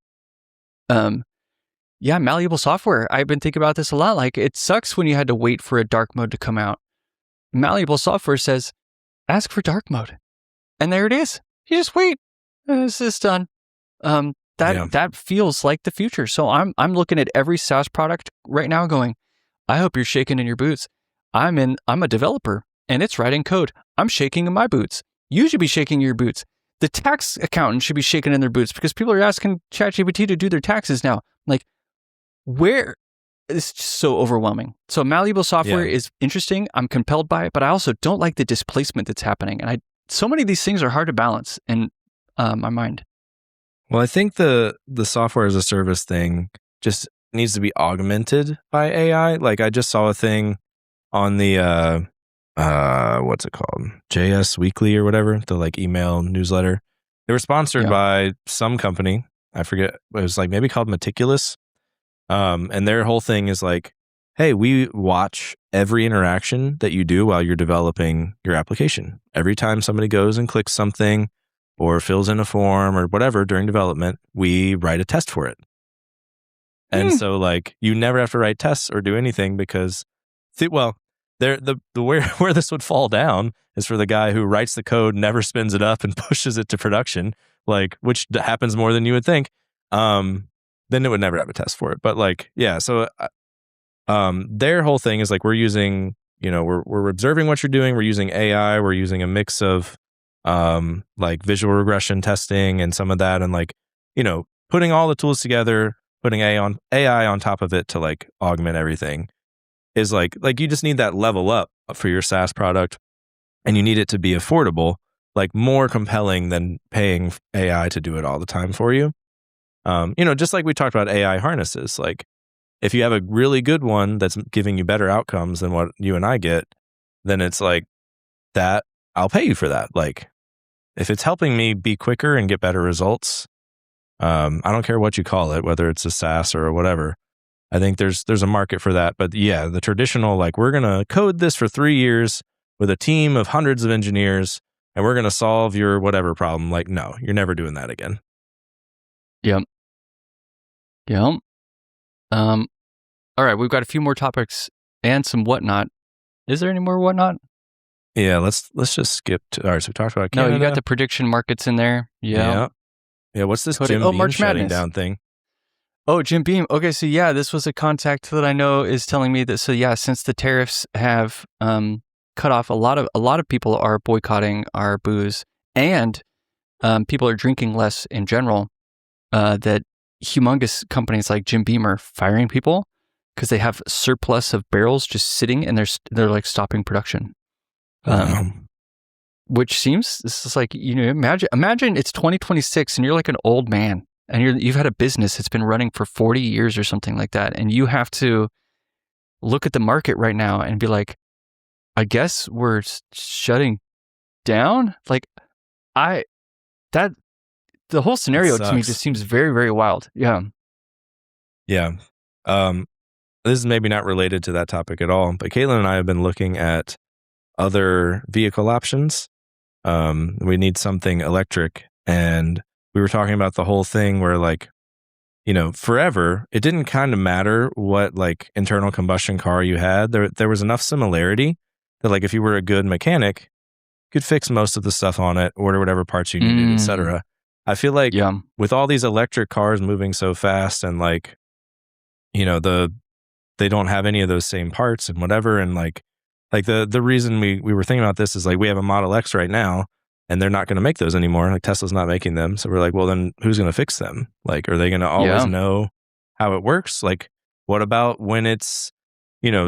Malleable software. I've been thinking about this a lot. Like, it sucks when you had to wait for a dark mode to come out. Malleable software says, ask for dark mode. And there it is. You just wait. This is done. That feels like the future. So I'm looking at every SaaS product right now going, I hope you're shaking in your boots. I'm a developer and it's writing code. I'm shaking in my boots. You should be shaking your boots. The tax accountant should be shaking in their boots because people are asking ChatGPT to do their taxes now. Like, where? It's just so overwhelming. So malleable software is interesting. I'm compelled by it, but I also don't like the displacement that's happening. And so many of these things are hard to balance in my mind. Well, I think the software as a service thing just needs to be augmented by AI. Like I just saw a thing on the what's it called? JS Weekly or whatever, the like email newsletter. They were sponsored by some company I forget, it was like maybe called Meticulous. And their whole thing is like, hey, we watch every interaction that you do while you're developing your application. Every time somebody goes and clicks something or fills in a form or whatever during development, we write a test for it. And so like you never have to write tests or do anything because, where this would fall down is for the guy who writes the code, never spins it up and pushes it to production, like, which happens more than you would think. Then it would never have a test for it. But like, yeah, so their whole thing is like, we're using, we're observing what you're doing. We're using AI. We're using a mix of like visual regression testing and some of that, and like, putting all the tools together, putting AI on top of it to like augment everything is like you just need that level up for your SaaS product, and you need it to be affordable, like more compelling than paying AI to do it all the time for you. Just like we talked about AI harnesses, like if you have a really good one that's giving you better outcomes than what you and I get, then it's like that, I'll pay you for that. Like if it's helping me be quicker and get better results, I don't care what you call it, whether it's a SaaS or whatever. I think there's a market for that. But yeah, the traditional, like, we're going to code this for 3 years with a team of hundreds of engineers and we're going to solve your whatever problem. Like, no, you're never doing that again. Yep. All right, we've got a few more topics and some whatnot. Is there any more whatnot? Yeah, let's just skip to, all right, so we talked about Canada. No, you got the prediction markets in there. Yeah, what's this Jim Beam March shutting Madness down thing? Oh, Jim Beam. Okay, so yeah, this was a contact that I know is telling me that, so yeah, since the tariffs have cut off, a lot of people are boycotting our booze, and people are drinking less in general, that humongous companies like Jim Beam are firing people because they have surplus of barrels just sitting, and they're like stopping production. Which seems, this is like, imagine it's 2026 and you're like an old man and you've had a business that's been running for 40 years or something like that, and you have to look at the market right now and be like, I guess we're shutting down. Like, the whole scenario to me just seems very, very wild. Yeah. Yeah. This is maybe not related to that topic at all, but Caitlin and I have been looking at other vehicle options. We need something electric, and we were talking about the whole thing where, like, forever it didn't kind of matter what like internal combustion car you had. There was enough similarity that, like, if you were a good mechanic, you could fix most of the stuff on it, order whatever parts you needed, etc. I feel like with all these electric cars moving so fast, and like, they don't have any of those same parts and whatever, and like the reason we were thinking about this is like we have a Model X right now, and they're not going to make those anymore. Like, Tesla's not making them. So we're like, well, then who's going to fix them? Like, are they going to always know how it works? Like, what about when it's,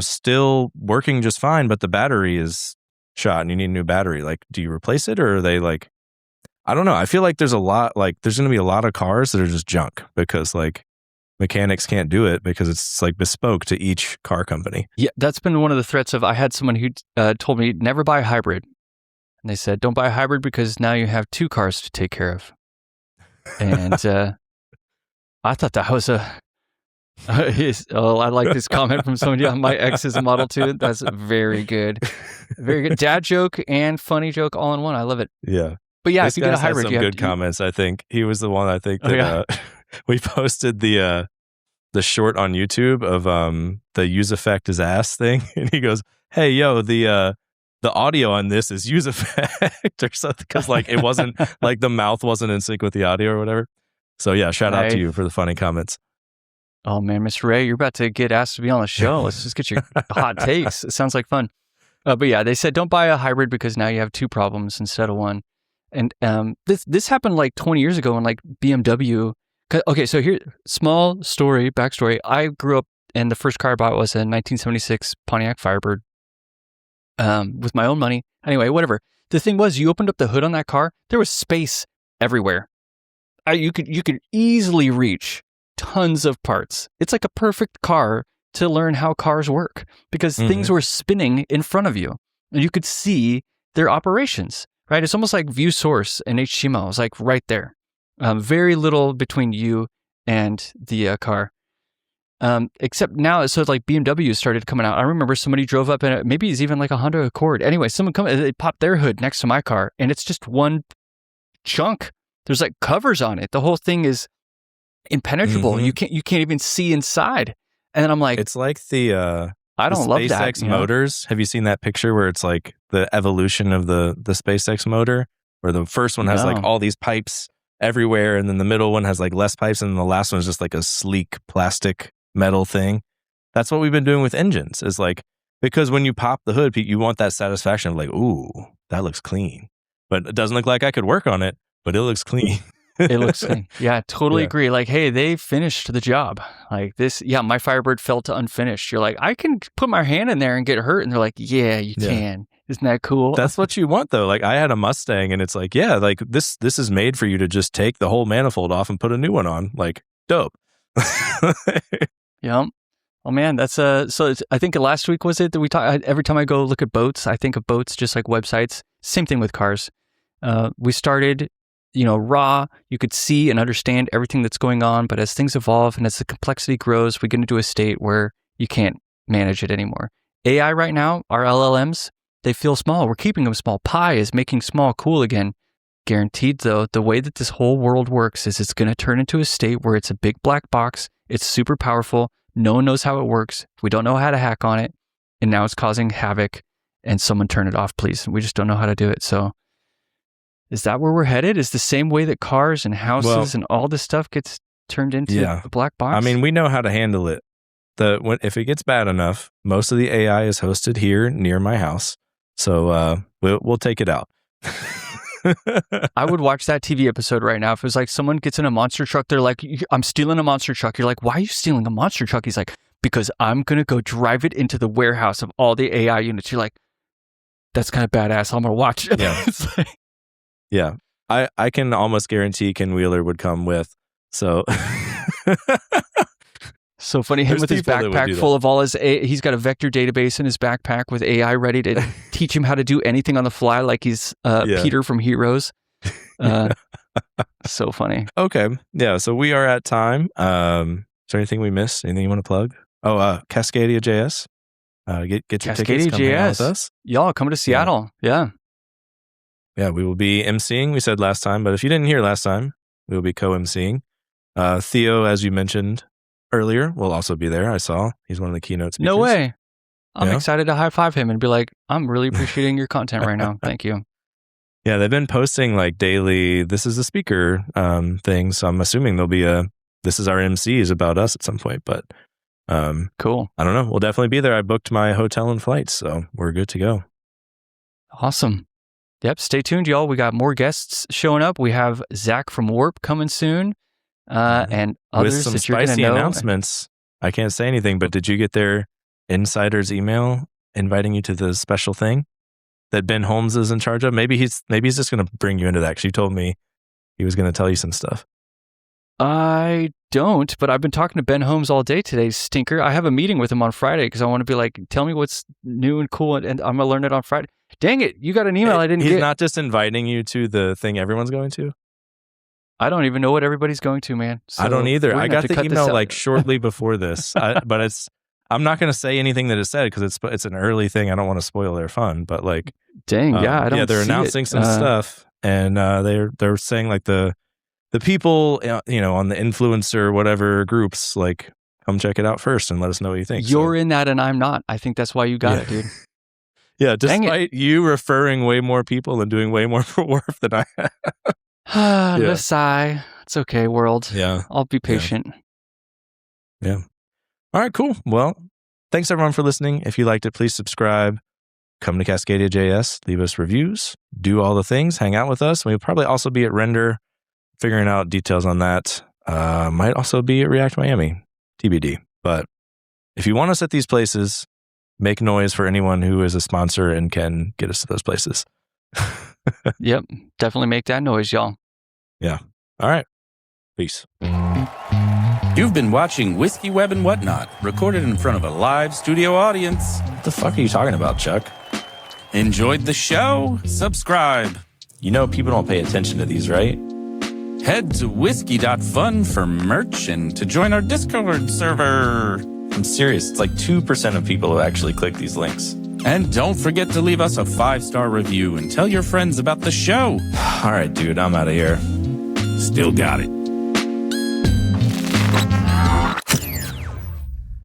still working just fine, but the battery is shot and you need a new battery? Like, do you replace it, or are they like, I don't know. I feel like there's going to be a lot of cars that are just junk because like mechanics can't do it because it's like bespoke to each car company. Yeah, that's been one of the threats of, I had someone who told me never buy a hybrid. And they said, don't buy a hybrid because now you have 2 cars to take care of. And I thought that was I like this comment from somebody on my ex is a Model 2. That's very good. Very good. Dad joke and funny joke all in one. I love it. Yeah. But yeah, if you get a hybrid, some good comments. I think he was the one. I think that we posted the short on YouTube of the use effect is ass thing, and he goes, "Hey, yo, the audio on this is use effect or something," because like it wasn't like the mouth wasn't in sync with the audio or whatever. So yeah, shout out to you for the funny comments. Oh man, Mr. Ray, you're about to get asked to be on the show. Let's just get your hot takes. It sounds like fun. But yeah, they said don't buy a hybrid because now you have 2 problems instead of 1. And this happened like 20 years ago when like BMW. Okay, so here, small backstory. I grew up, and the first car I bought was a 1976 Pontiac Firebird with my own money. Anyway, whatever. The thing was, you opened up the hood on that car, there was space everywhere. You could easily reach tons of parts. It's like a perfect car to learn how cars work because things were spinning in front of you, and you could see their operations. Right? It's almost like view source and HTML. It's like right there. Very little between you and the car. Except now, so like BMW started coming out. I remember somebody drove up in maybe it's even like a Honda Accord. Anyway, they popped their hood next to my car, and it's just one chunk. There's like covers on it. The whole thing is impenetrable. You can't even see inside. And I'm like, it's like the I don't love that. SpaceX motors. Have you seen that picture where it's like the evolution of the SpaceX motor, where the first one has like all these pipes everywhere, and then the middle one has like less pipes, and the last one is just like a sleek plastic metal thing? That's what we've been doing with engines, is like, because when you pop the hood, you want that satisfaction of like, ooh, that looks clean. But it doesn't look like I could work on it, but it looks clean. It looks clean. Yeah, totally agree. Like, hey, they finished the job. Like this, my Firebird fell to unfinished. You're like, I can put my hand in there and get hurt. And they're like, yeah, you can. Isn't that cool? That's what you want, though. Like, I had a Mustang, and it's like, yeah, like this is made for you to just take the whole manifold off and put a new one on. Like, dope. Yeah. Oh man, that's I think last week was it that we talked. Every time I go look at boats, I think of boats just like websites. Same thing with cars. We started, raw. You could see and understand everything that's going on, but as things evolve and as the complexity grows, we get into a state where you can't manage it anymore. AI right now, our LLMs, they feel small. We're keeping them small. Pi is making small cool again. Guaranteed, though, the way that this whole world works is it's going to turn into a state where it's a big black box. It's super powerful. No one knows how it works. We don't know how to hack on it. And now it's causing havoc. And someone turn it off, please. We just don't know how to do it. So is that where we're headed? Is the same way that cars and houses and all this stuff gets turned into a black box? I mean, we know how to handle it. If it gets bad enough, most of the AI is hosted here near my house. So we'll take it out. I would watch that TV episode right now. If it was like someone gets in a monster truck, they're like, I'm stealing a monster truck. You're like, why are you stealing a monster truck? He's like, because I'm going to go drive it into the warehouse of all the AI units. You're like, that's kind of badass. I'm going to watch it. Yeah. I can almost guarantee Ken Wheeler would come with. So so funny. Him with his backpack full of all his he's got a vector database in his backpack with AI ready to teach him how to do anything on the fly, like he's Peter from Heroes. So funny. Okay. Yeah. So we are at time. Is there anything we missed? Anything you want to plug? Oh, Cascadia.js. Get your tickets. Come hang out with us. Y'all coming to Seattle. Yeah. Yeah. We will be emceeing, we said last time, but if you didn't hear last time, we will be co-emceeing. Theo, as you mentioned earlier, will also be there. I saw he's one of the keynote speakers. No way. I'm excited to high five him and be like, I'm really appreciating your content right now. Thank you. Yeah, they've been posting like daily, this is a speaker thing. So I'm assuming there'll be this is our MCs about us at some point. But cool. I don't know. We'll definitely be there. I booked my hotel and flights, so we're good to go. Awesome. Yep. Stay tuned, y'all. We got more guests showing up. We have Zach from Warp coming soon. And others with some that you're going to spicy know. announcements. I can't say anything, but did you get their insider's email inviting you to the special thing that Ben Holmes is in charge of? Maybe he's just going to bring you into that, because you told me he was going to tell you some stuff. I don't, but I've been talking to Ben Holmes all day today, stinker. I have a meeting with him on Friday because I want to be like, tell me what's new and cool, and I'm going to learn it on Friday. Dang it, you got an email I didn't get. He's not just inviting you to the thing everyone's going to? I don't even know what everybody's going to, man. So I don't either. I got the email like shortly before this, but I'm not going to say anything that it said because it's an early thing. I don't want to spoil their fun, but like, dang, I don't. Yeah, they're announcing some stuff, and they're saying like the people, on the influencer whatever groups, like, come check it out first and let us know what you think. You're in that, and I'm not. I think that's why you got it, dude. Yeah, despite you referring way more people and doing way more for work than I have. Let's sigh. It's okay, world. Yeah. I'll be patient. Yeah. All right, cool. Well, thanks everyone for listening. If you liked it, please subscribe. Come to Cascadia.js, leave us reviews, do all the things, hang out with us. We'll probably also be at Render, figuring out details on that. Might also be at React Miami, TBD. But if you want us at these places, make noise for anyone who is a sponsor and can get us to those places. Yep. Definitely make that noise, y'all. Yeah. All right. Peace. You've been watching Whiskey Web and Whatnot, recorded in front of a live studio audience. What the fuck are you talking about, Chuck? Enjoyed the show? Subscribe. You know people don't pay attention to these, right? Head to whiskey.fun for merch and to join our Discord server. I'm serious. It's like 2% of people who actually click these links. And don't forget to leave us a 5-star review and tell your friends about the show. All right, dude, I'm out of here. Still got it.